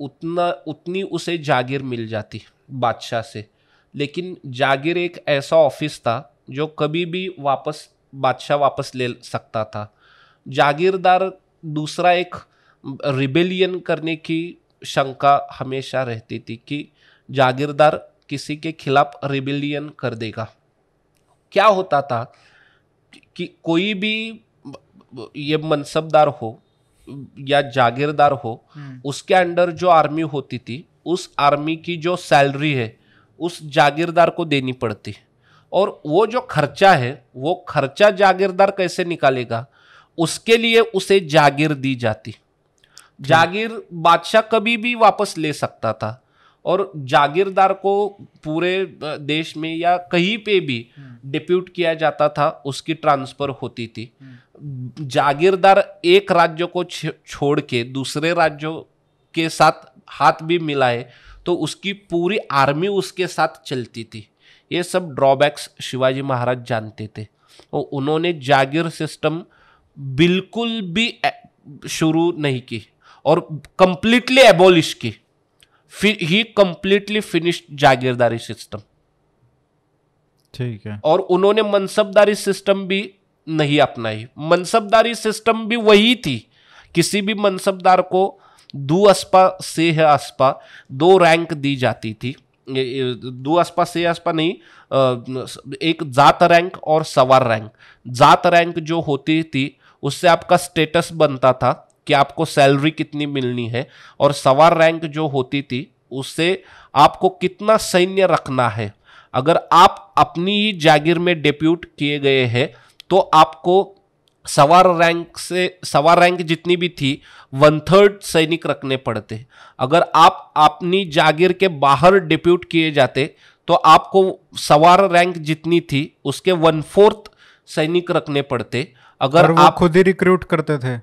उतनी उसे जागीर मिल जाती बादशाह से। लेकिन जागीर एक ऐसा ऑफिस था जो कभी भी बादशाह वापस ले सकता था। जागीरदार दूसरा एक रिबेलियन करने की शंका हमेशा रहती थी कि जागीरदार किसी के खिलाफ रिबेलियन कर देगा। क्या होता था कि कोई भी ये मनसबदार हो या जागीरदार हो, उसके अंडर जो आर्मी होती थी उस आर्मी की जो सैलरी है उस जागीरदार को देनी पड़ती, और वो जो खर्चा है वो खर्चा जागीरदार कैसे निकालेगा, उसके लिए उसे जागीर दी जाती। जागीर बादशाह कभी भी वापस ले सकता था, और जागीरदार को पूरे देश में या कहीं पे भी डिप्यूट किया जाता था, उसकी ट्रांसफर होती थी। जागीरदार एक राज्य को छोड़ के दूसरे राज्यों के साथ हाथ भी मिलाए तो उसकी पूरी आर्मी उसके साथ चलती थी। ये सब ड्रॉबैक्स शिवाजी महाराज जानते थे, और उन्होंने जागीर सिस्टम बिल्कुल भी शुरू नहीं की और कंप्लीटली एबॉलिश की। ही कंप्लीटली फिनिश्ड जागीरदारी सिस्टम। ठीक है। और उन्होंने मनसबदारी सिस्टम भी नहीं अपनाई। मनसबदारी सिस्टम भी वही थी, किसी भी मनसबदार को दो अस्पा से है अस्पा 2 रैंक दी जाती थी। 2 अस्पा से अस्पा नहीं, एक जात रैंक और सवार रैंक। जात रैंक जो होती थी उससे आपका स्टेटस बनता था कि आपको सैलरी कितनी मिलनी है, और सवार रैंक जो होती थी उससे आपको कितना सैन्य रखना है। अगर आप अपनी ही जागीर में डेप्यूट किए गए हैं तो आपको सवार रैंक जितनी भी थी 1/3 सैनिक रखने पड़ते। अगर आप अपनी जागीर के बाहर डेप्यूट किए जाते तो आपको सवार रैंक जितनी थी उसके 1/4 सैनिक रखने पड़ते। अगर वो आप खुद ही रिक्रूट करते थे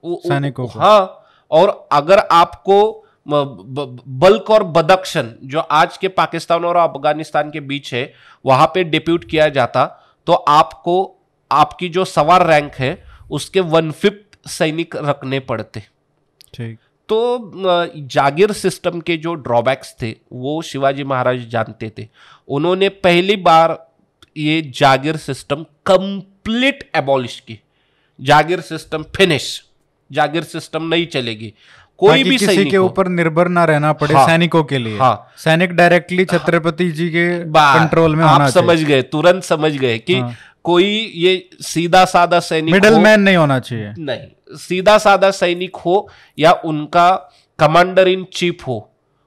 सैनिकों को। हाँ, और अगर आपको बल्क और बदख्शन जो आज के पाकिस्तान और अफगानिस्तान के बीच है वहां पे डेप्यूट किया जाता तो आपको आपकी जो सवार रैंक है उसके 1/5 सैनिक रखने पड़ते। ठीक। तो जागीर सिस्टम के जो ड्रॉबैक्स थे वो शिवाजी महाराज जानते थे। उन्होंने पहली बार ये जागीर सिस्टम कंप्लीट एबॉलिश की। जागीर सिस्टम फिनिश, जागीर सिस्टम नहीं चलेगी। कोई भी किसी के ऊपर निर्भर ना रहना पड़े। हाँ, सैनिकों के लिए। हाँ, सैनिक डायरेक्टली छत्रपति जी के कंट्रोल में होना चाहिए। आप समझ गए, तुरंत समझ गए कि हाँ, कोई ये सीधा साधा सैनिक मिडल मैन नहीं होना चाहिए। नहीं, सीधा साधा सैनिक हो या उनका कमांडर इन चीफ हो,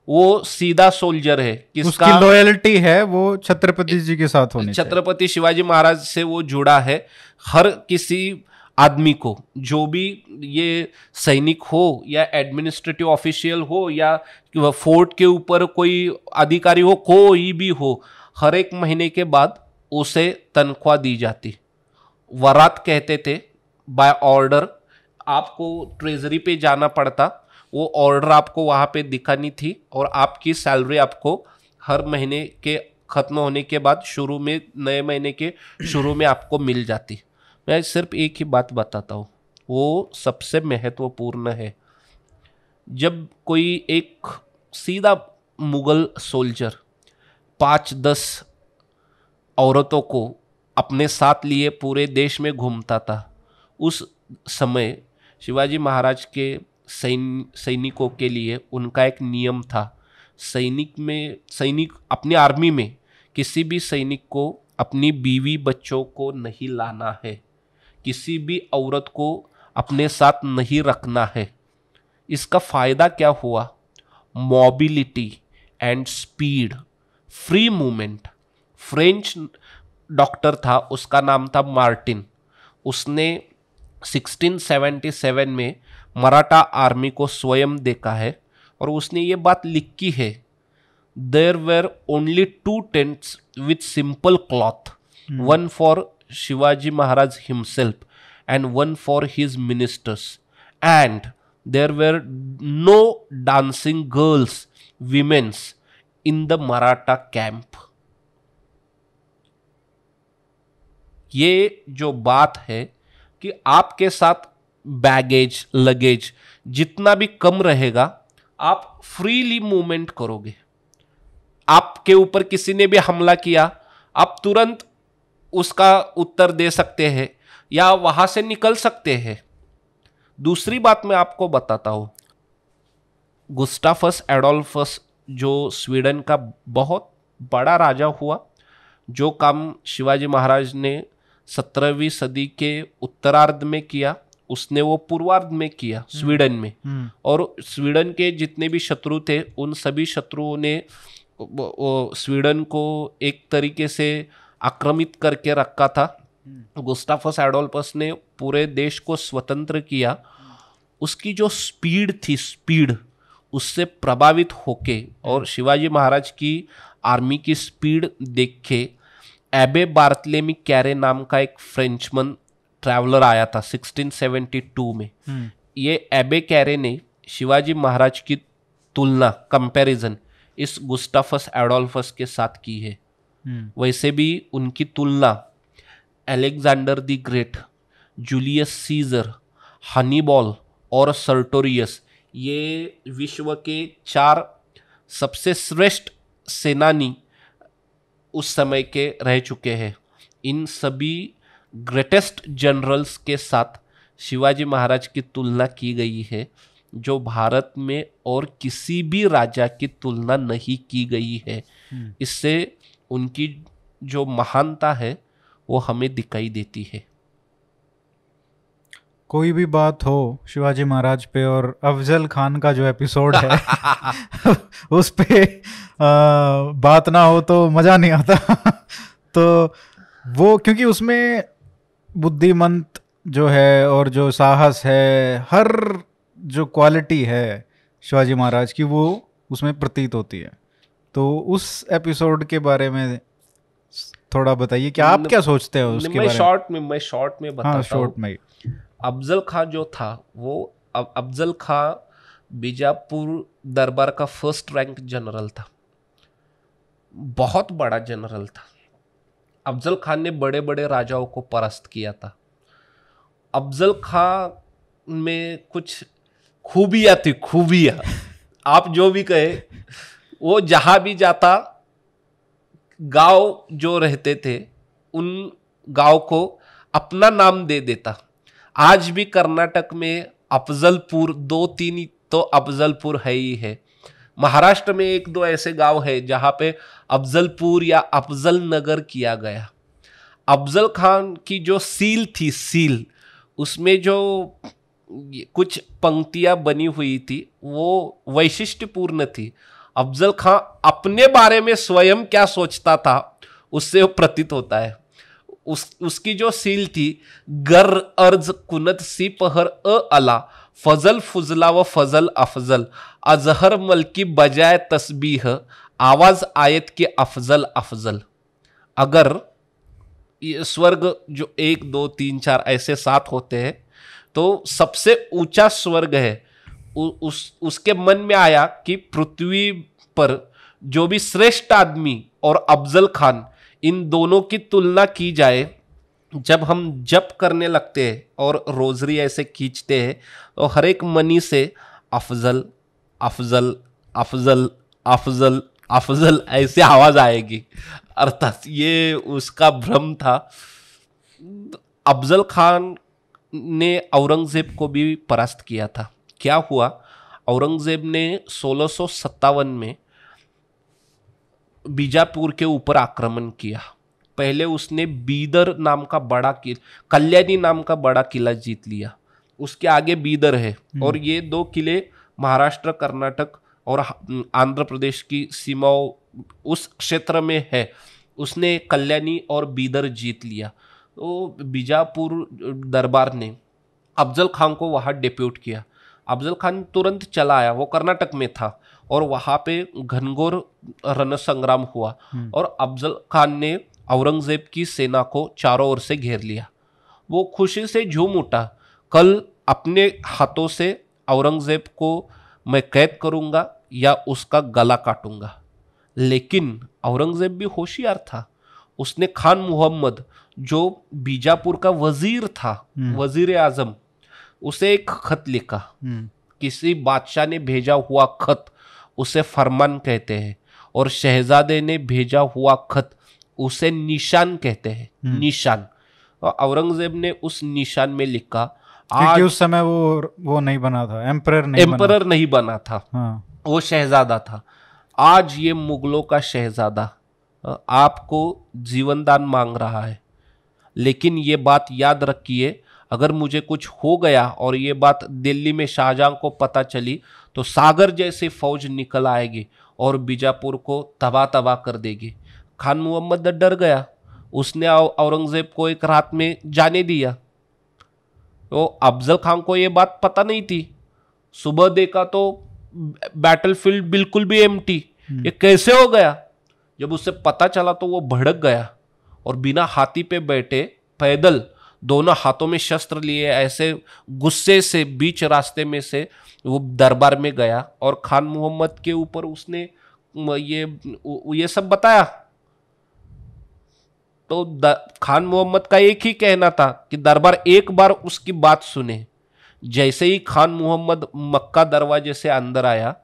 वो सीधा सोल्जर है, उसकी लॉयल्टी है वो छत्रपति जी के साथ होनी चाहिए। छत्रपति शिवाजी महाराज से वो जुड़ा है। हर किसी आदमी को, जो भी ये सैनिक हो या एडमिनिस्ट्रेटिव ऑफिशियल हो या फोर्ट के ऊपर कोई अधिकारी हो, कोई भी हो, हर एक महीने के बाद उसे तनख्वाह दी जाती। वरात कहते थे। बाय ऑर्डर आपको ट्रेजरी पे जाना पड़ता, वो ऑर्डर आपको वहाँ पे दिखानी थी, और आपकी सैलरी आपको हर महीने के खत्म होने के बाद शुरू में, नए महीने के शुरू में आपको मिल जाती। मैं सिर्फ एक ही बात बताता हूँ, वो सबसे महत्वपूर्ण है। जब कोई एक सीधा मुगल सोल्जर 5-10 औरतों को अपने साथ लिए पूरे देश में घूमता था, उस समय शिवाजी महाराज के सैनिकों के लिए उनका एक नियम था। सैनिक अपनी आर्मी में किसी भी सैनिक को अपनी बीवी बच्चों को नहीं लाना है, किसी भी औरत को अपने साथ नहीं रखना है। इसका फायदा क्या हुआ? Mobility and speed, free movement. French doctor था, उसका नाम था मार्टिन। उसने 1677 में मराठा आर्मी को स्वयं देखा है और उसने ये बात लिखी है, there were only 2 tents with simple cloth, one for Shivaji Maharaj himself and one for his ministers, and there were no dancing girls women's in the Maratha camp. ये जो बात है कि आपके साथ बैगेज लगेज जितना भी कम रहेगा, आप फ्रीली मूवमेंट करोगे। आपके ऊपर किसी ने भी हमला किया, आप तुरंत उसका उत्तर दे सकते हैं या वहां से निकल सकते हैं। दूसरी बात मैं आपको बताता हूं, गुस्टाफस एडोल्फस जो स्वीडन का बहुत बड़ा राजा हुआ, जो काम शिवाजी महाराज ने 17वीं सदी के उत्तरार्ध में किया, उसने वो पूर्वार्ध में किया स्वीडन में। और स्वीडन के जितने भी शत्रु थे, उन सभी शत्रुओं ने स्वीडन को एक तरीके से आक्रमित करके रखा था। गुस्टाफस एडोल्फस ने पूरे देश को स्वतंत्र किया। उसकी जो स्पीड थी, स्पीड उससे प्रभावित होके और शिवाजी महाराज की आर्मी की स्पीड देख के एबे बार्थलेमी कैरे नाम का एक फ्रेंचमन ट्रैवलर आया था 1672 में। ये एबे कैरे ने शिवाजी महाराज की तुलना, कंपैरिजन इस गुस्टाफस एडोल्फस के साथ की है। वैसे भी उनकी तुलना Alexander the Great, Julius Caesar, Hannibal और सर्टोरियस, ये विश्व के 4 सबसे श्रेष्ठ सेनानी उस समय के रह चुके हैं। इन सभी ग्रेटेस्ट जनरल्स के साथ शिवाजी महाराज की तुलना की गई है, जो भारत में और किसी भी राजा की तुलना नहीं की गई है। इससे उनकी जो महानता है वो हमें दिखाई देती है। कोई भी बात हो शिवाजी महाराज पे और अफजल खान का जो एपिसोड है उस पे बात ना हो तो मज़ा नहीं आता तो वो, क्योंकि उसमें बुद्धिमंत जो है और जो साहस है, हर जो क्वालिटी है शिवाजी महाराज की, वो उसमें प्रतीत होती है। तो उस एपिसोड के बारे में थोड़ा बताइए कि आप क्या सोचते हो उसके बारे में। मैं शॉर्ट में बताता हूँ। शॉर्ट में अफजल खां जो था, वो अफजल खां बीजापुर दरबार का फर्स्ट रैंक जनरल था, बहुत बड़ा जनरल था। अफजल खान ने बड़े बड़े राजाओं को परास्त किया था। अफजल खां में कुछ खूबियाँ थी, खूबियाँ आप जो भी कहे। वो जहाँ भी जाता, गांव जो रहते थे उन गांव को अपना नाम दे देता। आज भी कर्नाटक में अफजलपुर 2-3 तो अफजलपुर है ही है। महाराष्ट्र में 1-2 ऐसे गांव है जहां पे अफजलपुर या अफजल नगर किया गया। अफजल खान की जो सील थी, सील उसमें जो कुछ पंक्तियां बनी हुई थी वो वैशिष्ट्यपूर्ण थी। अफजल खान अपने बारे में स्वयं क्या सोचता था उससे प्रतीत होता है। उसकी जो सील थी, गर अर्ज कुनत सी पहर अला फजल फुजला व फजल अफजल अजहर मलकी बजाय तस्बीह आवाज आयत के अफजल अफजल। अगर ये स्वर्ग जो 1 2 3 4 ऐसे 7 होते हैं तो सबसे ऊंचा स्वर्ग है, उसके मन में आया कि पृथ्वी पर जो भी श्रेष्ठ आदमी और अफजल खान, इन दोनों की तुलना की जाए। जब हम जप करने लगते हैं और रोजरी ऐसे खींचते हैं तो हर एक मनी से अफजल अफजल अफजल अफजल अफजल ऐसे आवाज आएगी, अर्थात ये उसका भ्रम था। अफजल खान ने औरंगजेब को भी परास्त किया था। क्या हुआ, औरंगजेब ने 1657 में बीजापुर के ऊपर आक्रमण किया। पहले उसने बीदर नाम का बड़ा किला, कल्याणी नाम का बड़ा किला जीत लिया, उसके आगे बीदर है, और ये दो किले महाराष्ट्र, कर्नाटक और आंध्र प्रदेश की सीमाओं उस क्षेत्र में है। उसने कल्याणी और बीदर जीत लिया। तो बीजापुर दरबार ने अफजल खान को वहाँ डिप्यूट किया। अफजल खान तुरंत चला आया, वो कर्नाटक में था, और वहाँ पे घनघोर रणसंग्राम हुआ, और अफजल खान ने औरंगजेब की सेना को चारों ओर से घेर लिया। वो खुशी से झूम उठा, कल अपने हाथों से औरंगजेब को मैं कैद करूंगा या उसका गला काटूंगा। लेकिन औरंगजेब भी होशियार था। उसने खान मोहम्मद, जो बीजापुर का वजीर था, वजीर आजम, उसे एक खत लिखा। किसी बादशाह ने भेजा हुआ खत उसे फरमान कहते हैं, और शहजादे ने भेजा हुआ खत उसे निशान कहते हैं, निशान। और औरंगजेब ने उस निशान में लिखा, क्योंकि उस समय वो नहीं बना था, एम्परर नहीं बना था। हाँ। वो शहजादा था। आज ये मुगलों का शहजादा आपको जीवन दान मांग रहा है, लेकिन ये बात याद रखिए, अगर मुझे कुछ हो गया और ये बात दिल्ली में शाहजहां को पता चली तो सागर जैसी फौज निकल आएगी और बीजापुर को तबाह तबाह कर देगी। खान मोहम्मद डर गया। उसने औरंगजेब को एक रात में जाने दिया। तो अफजल खान को ये बात पता नहीं थी। सुबह देखा तो बैटलफील्ड बिल्कुल भी एम्प्टी। ये कैसे हो गया? जब उसे पता चला तो वो भड़क गया और बिना हाथी पे बैठे पैदल, दोनों हाथों में शस्त्र लिए, ऐसे गुस्से से बीच रास्ते में से वो दरबार में गया और खान मोहम्मद के ऊपर उसने ये सब बताया। तो खान मोहम्मद का एक ही कहना था कि दरबार एक बार उसकी बात सुने। जैसे ही खान मोहम्मद मक्का दरवाजे से अंदर आया,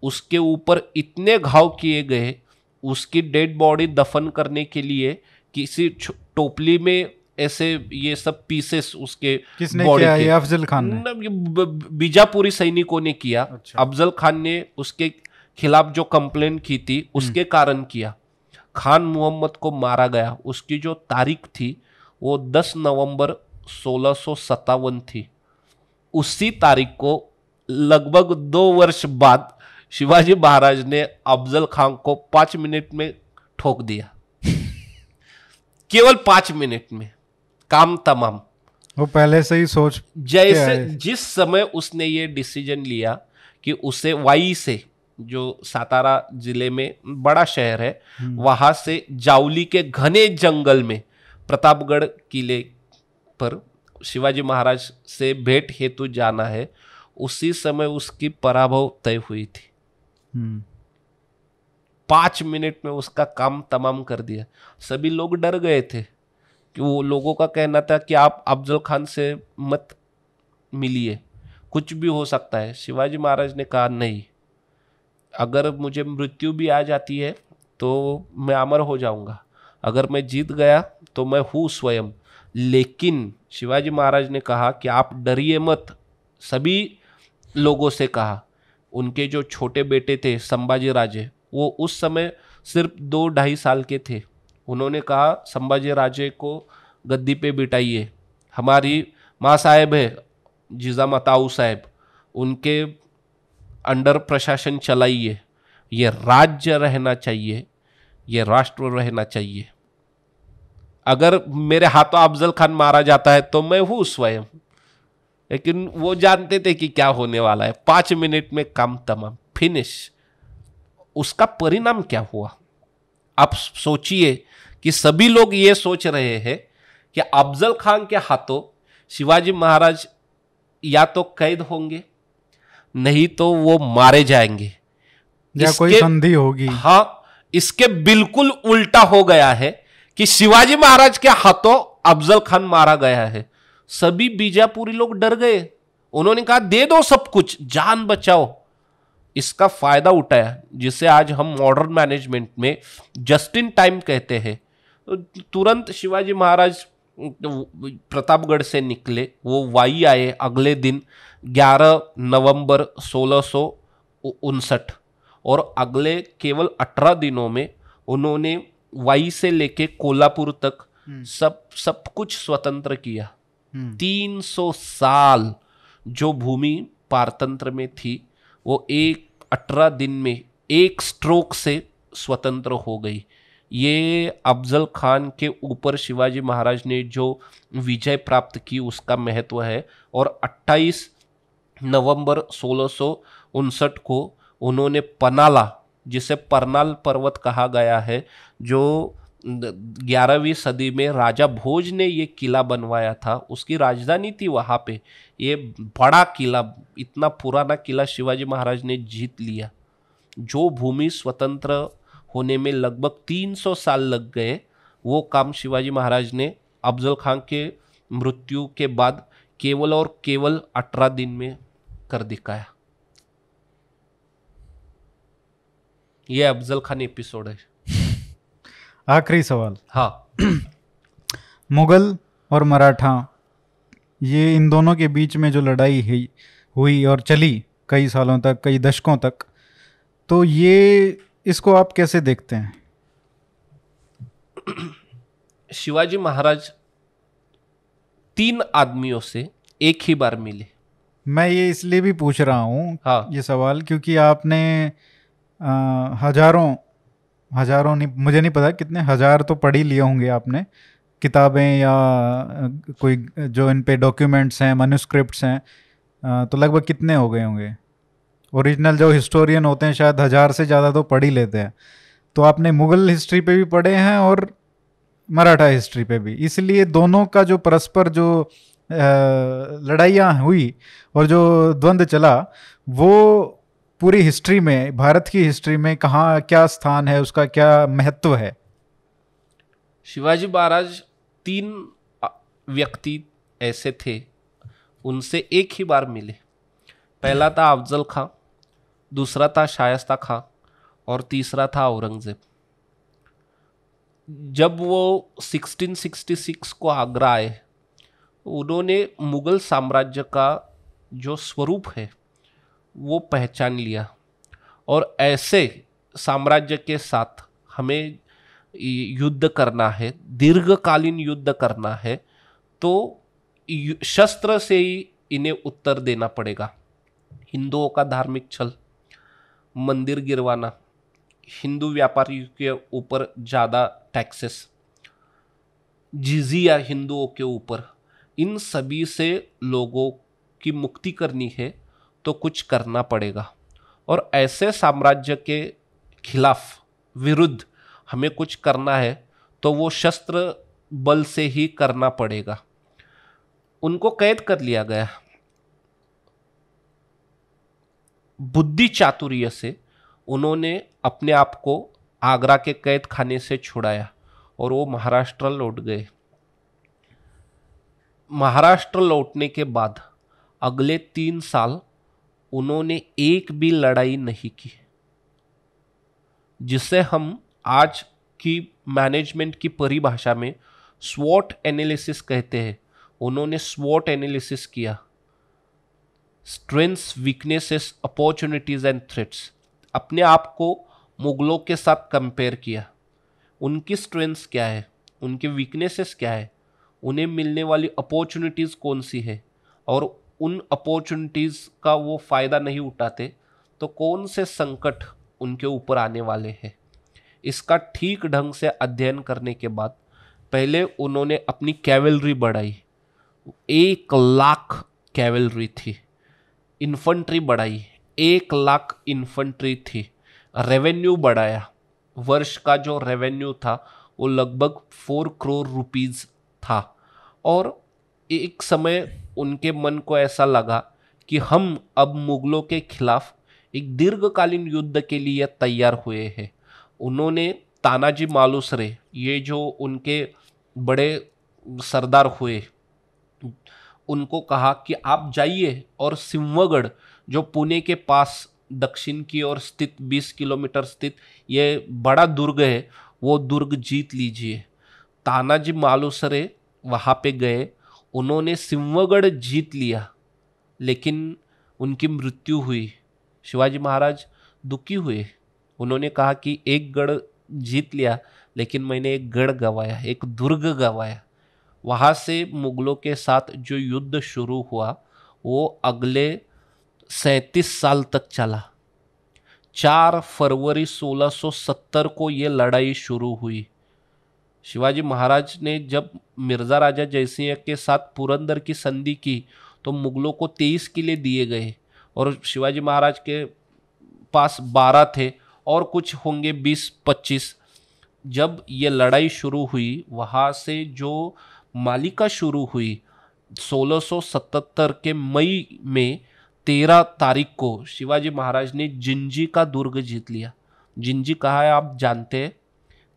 उसके ऊपर इतने घाव किए गए, उसकी डेड बॉडी दफन करने के लिए किसी टोपली में ऐसे ये सब पीसेस उसके किसने किया? ये अफजल खान ने, बीजापुरी सैनिकों ने किया। अच्छा। अफजल खान ने उसके खिलाफ जो कंप्लेंट की थी उसके कारण किया। खान मोहम्मद को मारा गया। उसकी जो तारीख थी वो 10 नवंबर 1657 थी। उसी तारीख को लगभग 2 वर्ष बाद शिवाजी महाराज ने अफजल खान को 5 मिनट में ठोक दिया। केवल 5 मिनट में काम तमाम। वो पहले से ही सोच, जैसे जिस समय उसने ये डिसीजन लिया कि उसे वाई से, जो सातारा जिले में बड़ा शहर है, वहां से जावली के घने जंगल में प्रतापगढ़ किले पर शिवाजी महाराज से भेंट हेतु जाना है, उसी समय उसकी पराभव तय हुई थी। 5 मिनट में उसका काम तमाम कर दिया। सभी लोग डर गए थे कि वो लोगों का कहना था कि आप अफजल खान से मत मिलिए, कुछ भी हो सकता है। शिवाजी महाराज ने कहा नहीं, अगर मुझे मृत्यु भी आ जाती है तो मैं अमर हो जाऊंगा, अगर मैं जीत गया तो मैं हूँ स्वयं। लेकिन शिवाजी महाराज ने कहा कि आप डरिए मत। सभी लोगों से कहा। उनके जो छोटे बेटे थे संभाजी राजे, वो उस समय सिर्फ 2-2.5 साल के थे। उन्होंने कहा संभाजी राजे को गद्दी पे बिठाइए, हमारी माँ साहेब है जिजामाताऊ साहेब, उनके अंडर प्रशासन चलाइए। ये राज्य रहना चाहिए, ये राष्ट्र रहना चाहिए। अगर मेरे हाथों अफजल खान मारा जाता है तो मैं हूँ स्वयं। लेकिन वो जानते थे कि क्या होने वाला है। 5 मिनट में काम तमाम, फिनिश। उसका परिणाम क्या हुआ आप सोचिए कि सभी लोग ये सोच रहे हैं कि अफजल खान के हाथों शिवाजी महाराज या तो कैद होंगे, नहीं तो वो मारे जाएंगे या कोई संधि होगी। हाँ, इसके बिल्कुल उल्टा हो गया है कि शिवाजी महाराज के हाथों अफजल खान मारा गया है। सभी बीजापुरी लोग डर गए उन्होंने कहा दे दो सब कुछ, जान बचाओ। इसका फायदा उठाया, जिसे आज हम मॉडर्न मैनेजमेंट में जस्ट इन टाइम कहते हैं। तो तुरंत शिवाजी महाराज प्रतापगढ़ से निकले, वो वाई आए अगले दिन 11 नवंबर 1659, और अगले केवल 18 दिनों में उन्होंने वाई से लेके कोल्हापुर तक सब कुछ स्वतंत्र किया। 300 साल जो भूमि पारतंत्र में थी, वो 18 दिन में एक स्ट्रोक से स्वतंत्र हो गई। ये अफजल खान के ऊपर शिवाजी महाराज ने जो विजय प्राप्त की उसका महत्व है। और 28 नवंबर 1659 को उन्होंने पनाला, जिसे परनाल पर्वत कहा गया है, जो 11वीं सदी में राजा भोज ने ये किला बनवाया था, उसकी राजधानी थी वहाँ पे। ये बड़ा किला, इतना पुराना किला शिवाजी महाराज ने जीत लिया। जो भूमि स्वतंत्र होने में लगभग 300 साल लग गए, वो काम शिवाजी महाराज ने अफजल खान के मृत्यु के बाद केवल और केवल 18 दिन में कर दिखाया। ये अफजल खान एपिसोड है। आखिरी सवाल। हाँ। मुगल और मराठा, ये इन दोनों के बीच में जो लड़ाई हुई और चली कई सालों तक, कई दशकों तक, तो ये इसको आप कैसे देखते हैं? शिवाजी महाराज 3 आदमियों से एक ही बार मिले। मैं ये इसलिए भी पूछ रहा हूँ हाँ। ये सवाल, क्योंकि आपने हजारों नहीं, मुझे नहीं पता कितने हजार तो पढ़ ही लिए होंगे आपने किताबें या कोई जो इन पे डॉक्यूमेंट्स हैं, मैन्युस्क्रिप्ट्स हैं, तो लगभग कितने हो गए होंगे? ओरिजिनल जो हिस्टोरियन होते हैं शायद 1000 से ज़्यादा तो पढ़ ही लेते हैं। तो आपने मुग़ल हिस्ट्री पे भी पढ़े हैं और मराठा हिस्ट्री पे भी, इसलिए दोनों का जो परस्पर जो लड़ाइयाँ हुई और जो द्वंद्व चला, वो पूरी हिस्ट्री में, भारत की हिस्ट्री में कहाँ क्या स्थान है, उसका क्या महत्व है? शिवाजी महाराज 3 व्यक्ति ऐसे थे, उनसे एक ही बार मिले। पहला था अफजल खां, दूसरा था शायस्ता खां, और तीसरा था औरंगजेब। जब वो 1666 को आगरा आए, उन्होंने मुगल साम्राज्य का जो स्वरूप है वो पहचान लिया, और ऐसे साम्राज्य के साथ हमें युद्ध करना है, दीर्घकालीन युद्ध करना है, तो शस्त्र से ही इन्हें उत्तर देना पड़ेगा। हिंदुओं का धार्मिक छल, मंदिर गिरवाना, हिंदू व्यापारियों के ऊपर ज़्यादा टैक्सेस, जिजिया हिंदुओं के ऊपर, इन सभी से लोगों की मुक्ति करनी है तो कुछ करना पड़ेगा। और ऐसे साम्राज्य के खिलाफ, विरुद्ध हमें कुछ करना है तो वो शस्त्र बल से ही करना पड़ेगा। उनको कैद कर लिया गया। बुद्धि चातुर्य से उन्होंने अपने आप को आगरा के कैद खाने से छुड़ाया और वो महाराष्ट्र लौट गए। महाराष्ट्र लौटने के बाद अगले 3 साल उन्होंने एक भी लड़ाई नहीं की, जिसे हम आज की मैनेजमेंट की परिभाषा में स्वॉट एनालिसिस कहते हैं। उन्होंने स्वॉट एनालिसिस किया, strengths, weaknesses, opportunities and threats. अपने आप को मुगलों के साथ कंपेयर किया, उनकी स्ट्रेंथ्स क्या है, उनके वीकनेसेस क्या है, उन्हें मिलने वाली अपॉर्चुनिटीज़ कौन सी है, और उन अपॉर्चुनिटीज़ का वो फ़ायदा नहीं उठाते तो कौन से संकट उनके ऊपर आने वाले हैं। इसका ठीक ढंग से अध्ययन करने के बाद पहले उन्होंने अपनी कैवेलरी बढ़ाई, 1 लाख कैवेलरी थी। इन्फंट्री बढ़ाई, 1 लाख इन्फंट्री थी। रेवेन्यू बढ़ाया, वर्ष का जो रेवेन्यू था वो लगभग 4 करोड़ रुपीज़ था। और एक समय उनके मन को ऐसा लगा कि हम अब मुगलों के खिलाफ एक दीर्घकालीन युद्ध के लिए तैयार हुए हैं। उन्होंने तानाजी मालुसरे, ये जो उनके बड़े सरदार हुए, उनको कहा कि आप जाइए और सिंहगढ़ जो पुणे के पास दक्षिण की ओर स्थित 20 किलोमीटर स्थित ये बड़ा दुर्ग है, वो दुर्ग जीत लीजिए। तानाजी मालुसरे वहाँ पे गए, उन्होंने सिंहगढ़ जीत लिया, लेकिन उनकी मृत्यु हुई। शिवाजी महाराज दुखी हुए, उन्होंने कहा कि एक गढ़ जीत लिया लेकिन मैंने एक गढ़ गंवाया, एक दुर्ग गंवाया। वहाँ से मुगलों के साथ जो युद्ध शुरू हुआ वो अगले 37 साल तक चला। 4 फरवरी 1670 को ये लड़ाई शुरू हुई। शिवाजी महाराज ने जब मिर्जा राजा जयसिंह के साथ पुरंदर की संधि की तो मुगलों को 23 किले दिए गए और शिवाजी महाराज के पास 12 थे और कुछ होंगे 20-25। जब ये लड़ाई शुरू हुई, वहाँ से जो मालिका शुरू हुई 1677 के मई में 13 तारीख को शिवाजी महाराज ने जिंजी का दुर्ग जीत लिया। जिंजी कहाँ है आप जानते हैं?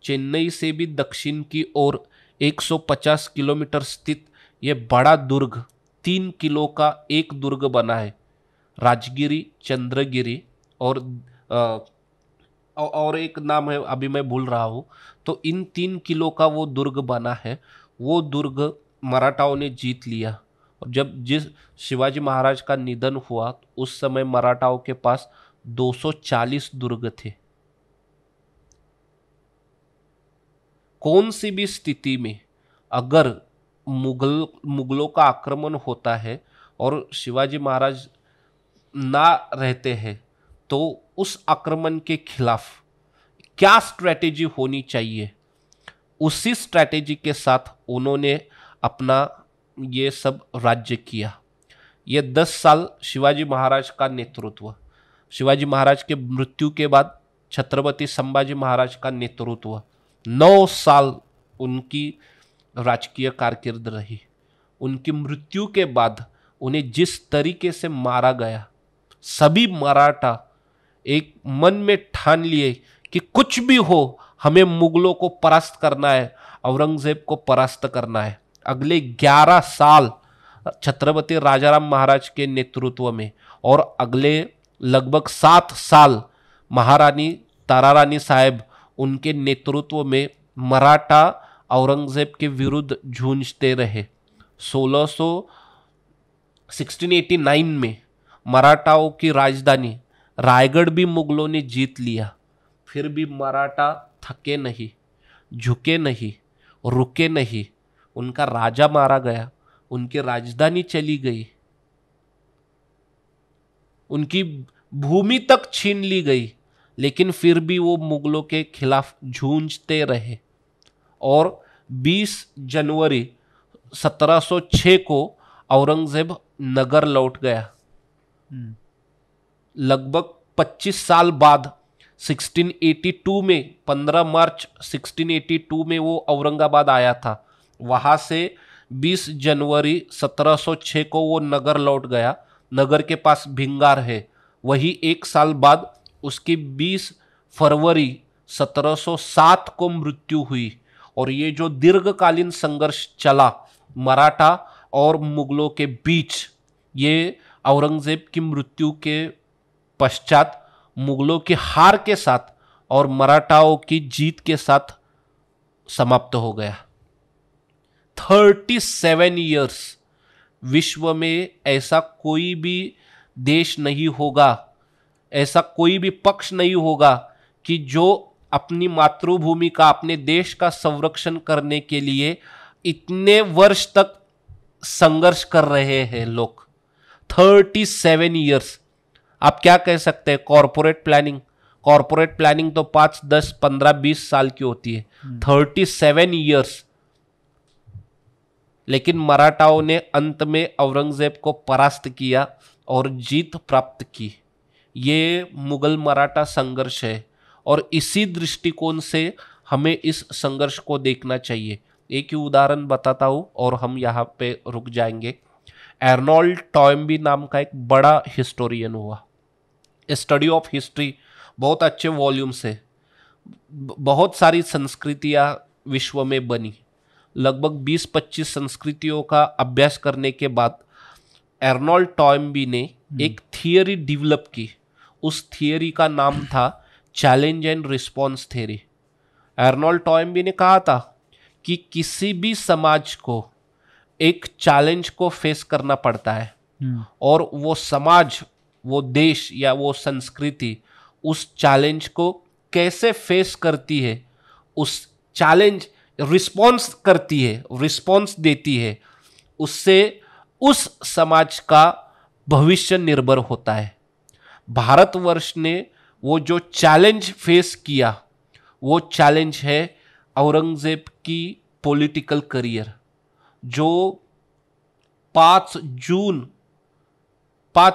चेन्नई से भी दक्षिण की ओर 150 किलोमीटर स्थित ये बड़ा दुर्ग 3 किलो का एक दुर्ग बना है। राजगिरी, चंद्रगिरी और एक नाम है अभी मैं भूल रहा हूँ। तो इन 3 किलो का वो दुर्ग बना है। वो दुर्ग मराठाओं ने जीत लिया। और जब जिस शिवाजी महाराज का निधन हुआ उस समय मराठाओं के पास 240 दुर्ग थे। कौन सी भी स्थिति में अगर मुगलों का आक्रमण होता है और शिवाजी महाराज ना रहते हैं तो उस आक्रमण के खिलाफ क्या स्ट्रैटेजी होनी चाहिए, उसी स्ट्रैटेजी के साथ उन्होंने अपना ये सब राज्य किया। ये 10 साल शिवाजी महाराज का नेतृत्व, शिवाजी महाराज के मृत्यु के बाद छत्रपति संभाजी महाराज का नेतृत्व, 9 साल उनकी राजकीय कारकिर्द रही। उनकी मृत्यु के बाद उन्हें जिस तरीके से मारा गया, सभी मराठा एक मन में ठान लिए कि कुछ भी हो हमें मुगलों को परास्त करना है, औरंगजेब को परास्त करना है। अगले 11 साल छत्रपति राजाराम महाराज के नेतृत्व में और अगले लगभग 7 साल महारानी तारारानी साहेब उनके नेतृत्व में मराठा औरंगजेब के विरुद्ध जूझते रहे। 1689 में मराठाओं की राजधानी रायगढ़ भी मुगलों ने जीत लिया। फिर भी मराठा थके नहीं, झुके नहीं, रुके नहीं। उनका राजा मारा गया, उनकी राजधानी चली गई, उनकी भूमि तक छीन ली गई, लेकिन फिर भी वो मुगलों के खिलाफ जूझते रहे। और 20 जनवरी 1706 को औरंगजेब नगर लौट गया। लगभग 25 साल बाद 1682 में 15 मार्च 1682 में वो औरंगाबाद आया था। वहाँ से 20 जनवरी 1706 को वो नगर लौट गया। नगर के पास भिंगार है। वही एक साल बाद उसकी 20 फरवरी 1707 को मृत्यु हुई। और ये जो दीर्घकालीन संघर्ष चला मराठा और मुगलों के बीच, ये औरंगजेब की मृत्यु के पश्चात मुगलों की हार के साथ और मराठाओं की जीत के साथ समाप्त हो गया। 37 इयर्स। विश्व में ऐसा कोई भी देश नहीं होगा, ऐसा कोई भी पक्ष नहीं होगा कि जो अपनी मातृभूमि का, अपने देश का संरक्षण करने के लिए इतने वर्ष तक संघर्ष कर रहे हैं लोग। 37 इयर्स। आप क्या कह सकते हैं? कॉर्पोरेट प्लानिंग तो 5, 10, 15, 20 साल की होती है। 37 इयर्स। लेकिन मराठाओं ने अंत में औरंगजेब को परास्त किया और जीत प्राप्त की। ये मुगल मराठा संघर्ष है और इसी दृष्टिकोण से हमें इस संघर्ष को देखना चाहिए। एक ही उदाहरण बताता हूं और हम यहाँ पे रुक जाएंगे। एर्नोल्ड टॉयम्बी नाम का एक बड़ा हिस्टोरियन हुआ। स्टडी ऑफ हिस्ट्री बहुत अच्छे वॉल्यूम से बहुत सारी संस्कृतियाँ विश्व में बनी, लगभग 20-25 संस्कृतियों का अभ्यास करने के बाद अर्नोल्ड टॉयम्बी ने एक थियरी डेवलप की। उस थियरी का नाम था challenge and response theory. Arnold Toynbee ने कहा था कि किसी भी समाज को एक चैलेंज को फेस करना पड़ता है और वो समाज, वो देश या वो संस्कृति उस चैलेंज को कैसे फेस करती है, उस चैलेंज रिस्पॉन्स करती है, रिस्पॉन्स देती है, उससे उस समाज का भविष्य निर्भर होता है। भारतवर्ष ने वो जो चैलेंज फेस किया, वो चैलेंज है औरंगजेब की पॉलिटिकल करियर, जो 5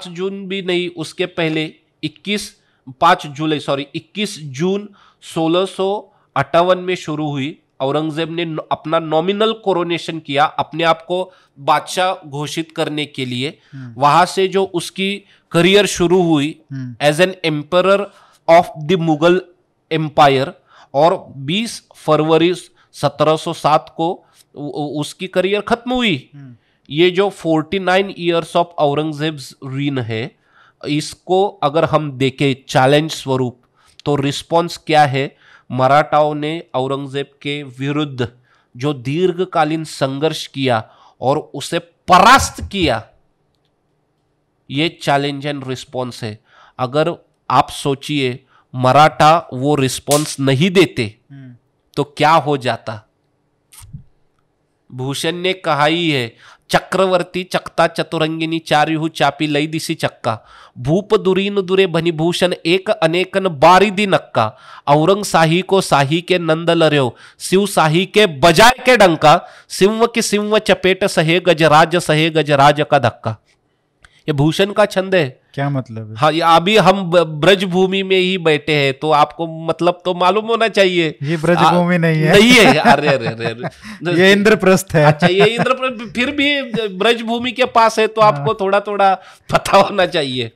जून भी नहीं, उसके पहले 21 जून 1658 में शुरू हुई। औरंगजेब ने अपना नॉमिनल कोरोनेशन किया, अपने आप को बादशाह घोषित करने के लिए। वहां से जो उसकी करियर शुरू हुई as an emperor of the Mughal empire, और 20 फरवरी 1707 को उसकी करियर खत्म हुई। ये जो 49 ईयर्स ऑफ औरंगजेब्स रीन है, इसको अगर हम देखें चैलेंज स्वरूप, तो रिस्पॉन्स क्या है? मराठाओं ने औरंगजेब के विरुद्ध जो दीर्घकालीन संघर्ष किया और उसे परास्त किया, ये चैलेंज एंड रिस्पॉन्स है। अगर आप सोचिए मराठा वो रिस्पॉन्स नहीं देते तो क्या हो जाता? भूषण ने कहा ही है, चक्रवर्ती चकता चतुरंगिनी चारिहु चापी लई दिसी चक्का, भूप दुरीन दुरे भनी भूषण एक अनेकन बारिदी नक्का, औरंग शाही को शाही के नंद लर्यो, शिव शाही के बजाय के डंका, सिंह की सिंह चपेट सहे गजराज का धक्का। ये भूषण का छंद है। क्या मतलब है? हाँ, अभी हम ब्रज भूमि में ही बैठे हैं, तो आपको मतलब तो मालूम होना चाहिए। ये ब्रज भूमि नहीं है। नहीं है, अरे ये इंद्रप्रस्थ है। अच्छा, ये इंद्रप्रस्थ फिर भी ब्रज भूमि के पास है, तो आपको थोड़ा थोड़ा पता होना चाहिए।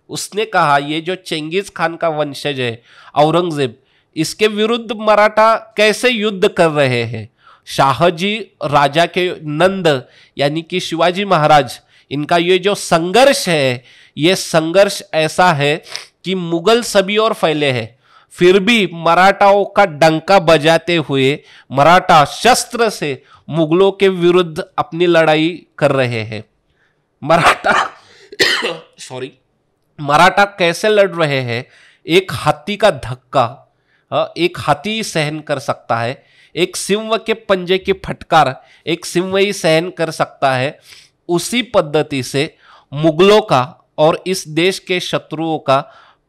उसने कहा ये जो चंगेज खान का वंशज है औरंगजेब, इसके विरुद्ध मराठा कैसे युद्ध कर रहे हैं। शाहजी राजा के नंद यानी कि शिवाजी महाराज, इनका ये जो संघर्ष है, ये संघर्ष ऐसा है कि मुगल सभी ओर फैले हैं, फिर भी मराठाओं का डंका बजाते हुए मराठा शस्त्र से मुगलों के विरुद्ध अपनी लड़ाई कर रहे हैं। मराठा कैसे लड़ रहे हैं? एक हाथी का धक्का एक हाथी सहन कर सकता है, एक सिंह के पंजे की फटकार एक सिंह ही सहन कर सकता है। उसी पद्धति से मुगलों का और इस देश के शत्रुओं का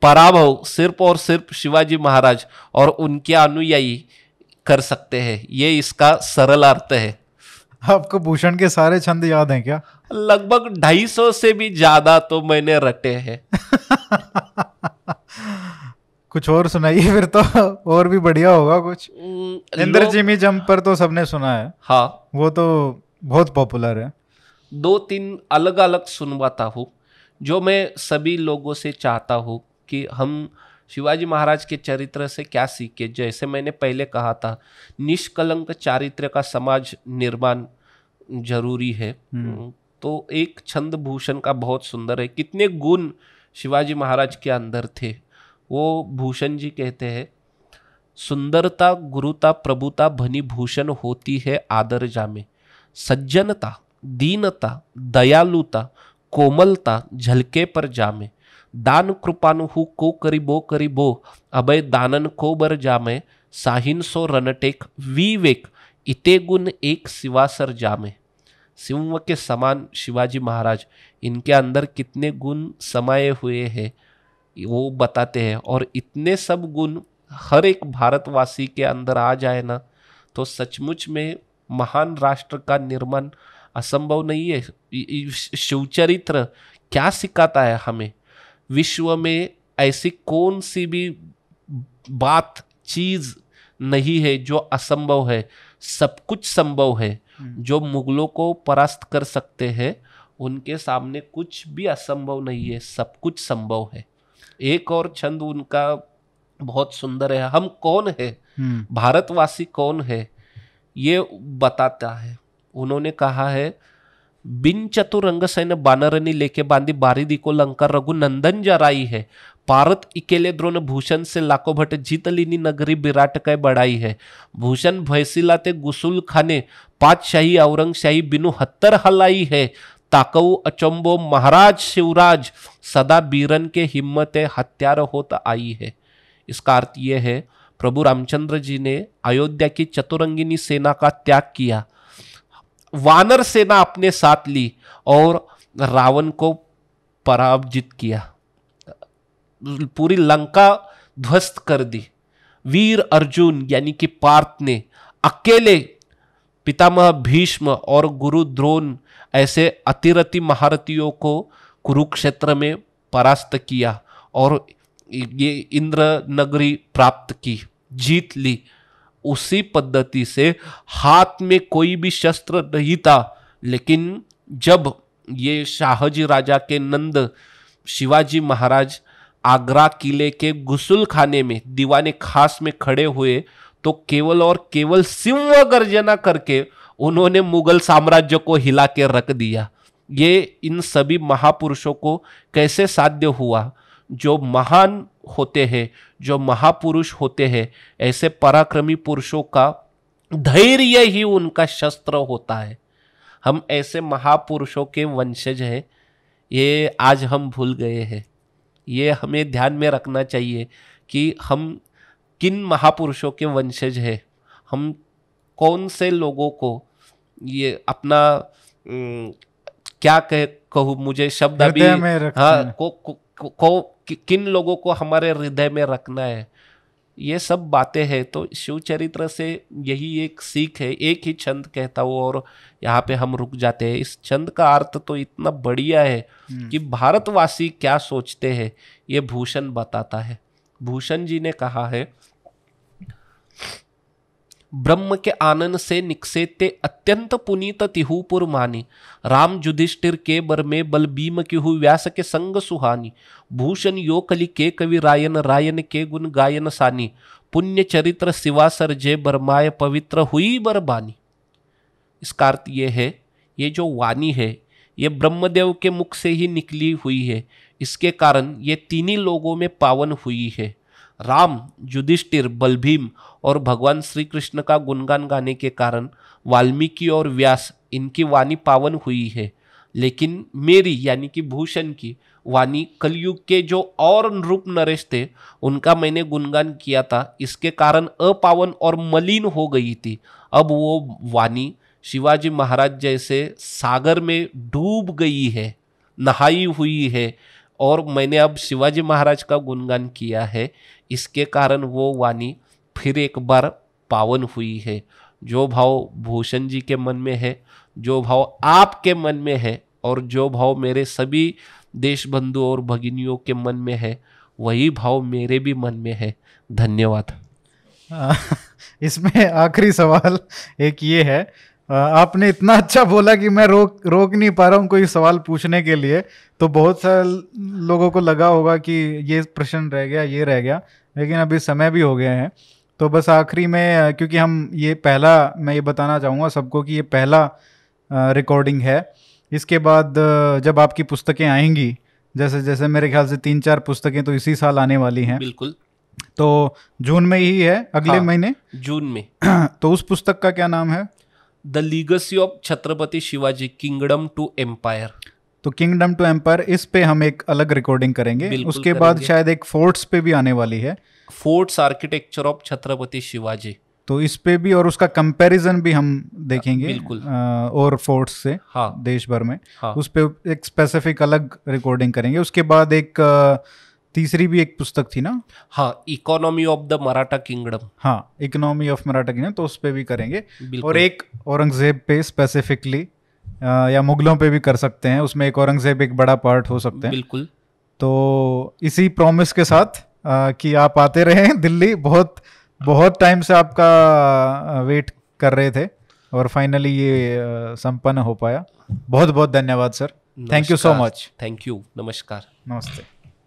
पराभव सिर्फ और सिर्फ शिवाजी महाराज और उनके अनुयायी कर सकते हैं। ये इसका सरल अर्थ है। आपको भूषण के सारे छंद याद हैं क्या? लगभग 250 से भी ज्यादा तो मैंने रटे हैं। कुछ और सुनाइए फिर तो, और भी बढ़िया होगा कुछ। इंद्रजिमी जंपर तो सबने सुना है। हाँ, वो तो बहुत पॉपुलर है। 2-3 अलग अलग सुनवाता हूँ, जो मैं सभी लोगों से चाहता हूँ कि हम शिवाजी महाराज के चरित्र से क्या सीखे। जैसे मैंने पहले कहा था, निष्कलंक चारित्र का समाज निर्माण जरूरी है। तो एक छंद भूषण का बहुत सुंदर है। कितने गुण शिवाजी महाराज के अंदर थे, वो भूषण जी कहते हैं, सुंदरता गुरुता प्रभुता भनी भूषण होती है आदर जामे, सज्जनता दीनता दयालुता कोमलता झलके पर जामे, दान कृपानु को करीबो अभय दानन को बर जामे, साहिन सो रनटेक विवेक इते गुण एक सिवासर जामे। सिंह के समान शिवाजी महाराज, इनके अंदर कितने गुण समाये हुए हैं वो बताते हैं। और इतने सब गुण हर एक भारतवासी के अंदर आ जाए ना, तो सचमुच में महान राष्ट्र का निर्माण असंभव नहीं है। शिवचरित्र क्या सिखाता है हमें? विश्व में ऐसी कौन सी भी बात चीज नहीं है जो असंभव है, सब कुछ संभव है। जो मुगलों को परास्त कर सकते हैं, उनके सामने कुछ भी असंभव नहीं है, सब कुछ संभव है। एक और छंद उनका बहुत सुंदर है, हम कौन है, भारतवासी कौन है। ये बताता है। उन्होंने कहा है, बिन चतुरंग सैन बानरनी लेके बांधी बारिदी को लंका रघुनंदन जराई है, पारत इकेले द्रोण भूषण से लाखों भट जीत लीनी नगरी विराट कै बढ़ाई है, भूषण भैसिला ते गुसुल खाने पातशाही औरंगशाही बिनु हत्तर हलाई है, ताकऊ अचंबो महाराज शिवराज सदा बीरन के हिम्मते हत्यार होत आई है। इसका अर्थ यह है, प्रभु रामचंद्र जी ने अयोध्या की चतुरंगिनी सेना का त्याग किया, वानर सेना अपने साथ ली और रावण को पराजित किया, पूरी लंका ध्वस्त कर दी। वीर अर्जुन यानी कि पार्थ ने अकेले पितामह भीष्म और गुरु द्रोण ऐसे अतिरथी महारथियों को कुरुक्षेत्र में परास्त किया और ये इंद्र नगरी प्राप्त की, जीत ली। उसी पद्धति से हाथ में कोई भी शस्त्र नहीं था, लेकिन जब ये शाहजी राजा के नंद शिवाजी महाराज आगरा किले के गुसल खाने में दीवाने खास में खड़े हुए, तो केवल और केवल सिंह गर्जना करके उन्होंने मुगल साम्राज्य को हिला के रख दिया। ये इन सभी महापुरुषों को कैसे साध्य हुआ? जो महान होते हैं, जो महापुरुष होते हैं, ऐसे पराक्रमी पुरुषों का धैर्य ही उनका शस्त्र होता है। हम ऐसे महापुरुषों के वंशज हैं, ये आज हम भूल गए हैं। ये हमें ध्यान में रखना चाहिए कि हम किन महापुरुषों के वंशज हैं, हम कौन से लोगों को ये अपना क्या कहूँ, मुझे शब्द अभी हाँ किन लोगों को हमारे हृदय में रखना है, ये सब बातें हैं। तो शिव चरित्र से यही एक सीख है। एक ही छंद कहता हूँ और यहाँ पे हम रुक जाते हैं। इस छंद का अर्थ तो इतना बढ़िया है कि भारतवासी क्या सोचते हैं ये भूषण बताता है। भूषण जी ने कहा है, ब्रह्म के आनंद से निकसे ते अत्यंत पुनीत तिहुपुर मानी, राम युधिष्ठिर के बर में बल भीम किहु व्यास के संग सुहानी, भूषण यो कलि के कवि रायन, रायन के गुण गायन सानी, पुण्य चरित्र शिवासर जय बरमाय पवित्र हुई बरबानी। इसका अर्थ ये है, ये जो वाणी है ये ब्रह्मदेव के मुख से ही निकली हुई है, इसके कारण ये तीनों लोगों में पावन हुई है। राम, युधिष्ठिर, बलभीम और भगवान श्री कृष्ण का गुणगान गाने के कारण वाल्मीकि और व्यास इनकी वाणी पावन हुई है। लेकिन मेरी यानी कि भूषण की वाणी कलयुग के जो और रूप नरेश थे उनका मैंने गुणगान किया था, इसके कारण अपावन और मलिन हो गई थी। अब वो वाणी शिवाजी महाराज जैसे सागर में डूब गई है, नहाई हुई है, और मैंने अब शिवाजी महाराज का गुणगान किया है, इसके कारण वो वाणी फिर एक बार पावन हुई है। जो भाव भूषण जी के मन में है, जो भाव आपके मन में है और जो भाव मेरे सभी देश बंधु और भगिनियों के मन में है, वही भाव मेरे भी मन में है। धन्यवाद। इसमें आखिरी सवाल एक ये है, आपने इतना अच्छा बोला कि मैं रोक नहीं पा रहा हूँ कोई सवाल पूछने के लिए। तो बहुत सारे लोगों को लगा होगा कि ये प्रश्न रह गया, ये रह गया, लेकिन अभी समय भी हो गया है। तो बस आखिरी में, क्योंकि हम ये पहला, मैं ये बताना चाहूँगा सबको कि ये पहला रिकॉर्डिंग है। इसके बाद जब आपकी पुस्तकें आएंगी, जैसे जैसे मेरे ख्याल से 3-4 पुस्तकें तो इसी साल आने वाली हैं। बिल्कुल। तो जून में ही है, अगले महीने जून में। तो उस पुस्तक का क्या नाम है? The legacy of Chhatrapati Shivaji, kingdom to empire. तो किंगडम टू एम्पायर, इस पे हम एक अलग रिकॉर्डिंग करेंगे। उसके बाद शायद एक फोर्ट्स पे भी आने वाली है, forts architecture of Chhatrapati Shivaji, तो इस पे भी, और उसका कंपैरिजन भी हम देखेंगे। बिल्कुल। और फोर्ट्स से देश भर में, उस पे एक स्पेसिफिक अलग रिकॉर्डिंग करेंगे। उसके बाद एक तीसरी भी एक पुस्तक थी ना? हाँ, economy of the Maratha kingdom. हाँ, इकोनॉमी ऑफ मराठा किंगडम, तो उस पे भी करेंगे। और एक औरंगजेब पे स्पेसिफिकली, या मुगलों पे भी कर सकते हैं, उसमें एक औरंगजेब एक बड़ा पार्ट हो सकते हैं। बिल्कुल। तो इसी प्रॉमिस के साथ कि आप आते रहें दिल्ली, बहुत टाइम से आपका वेट कर रहे थे और फाइनली ये संपन्न हो पाया। बहुत बहुत धन्यवाद sir, thank you so much. Thank you, नमस्कार। नमस्ते।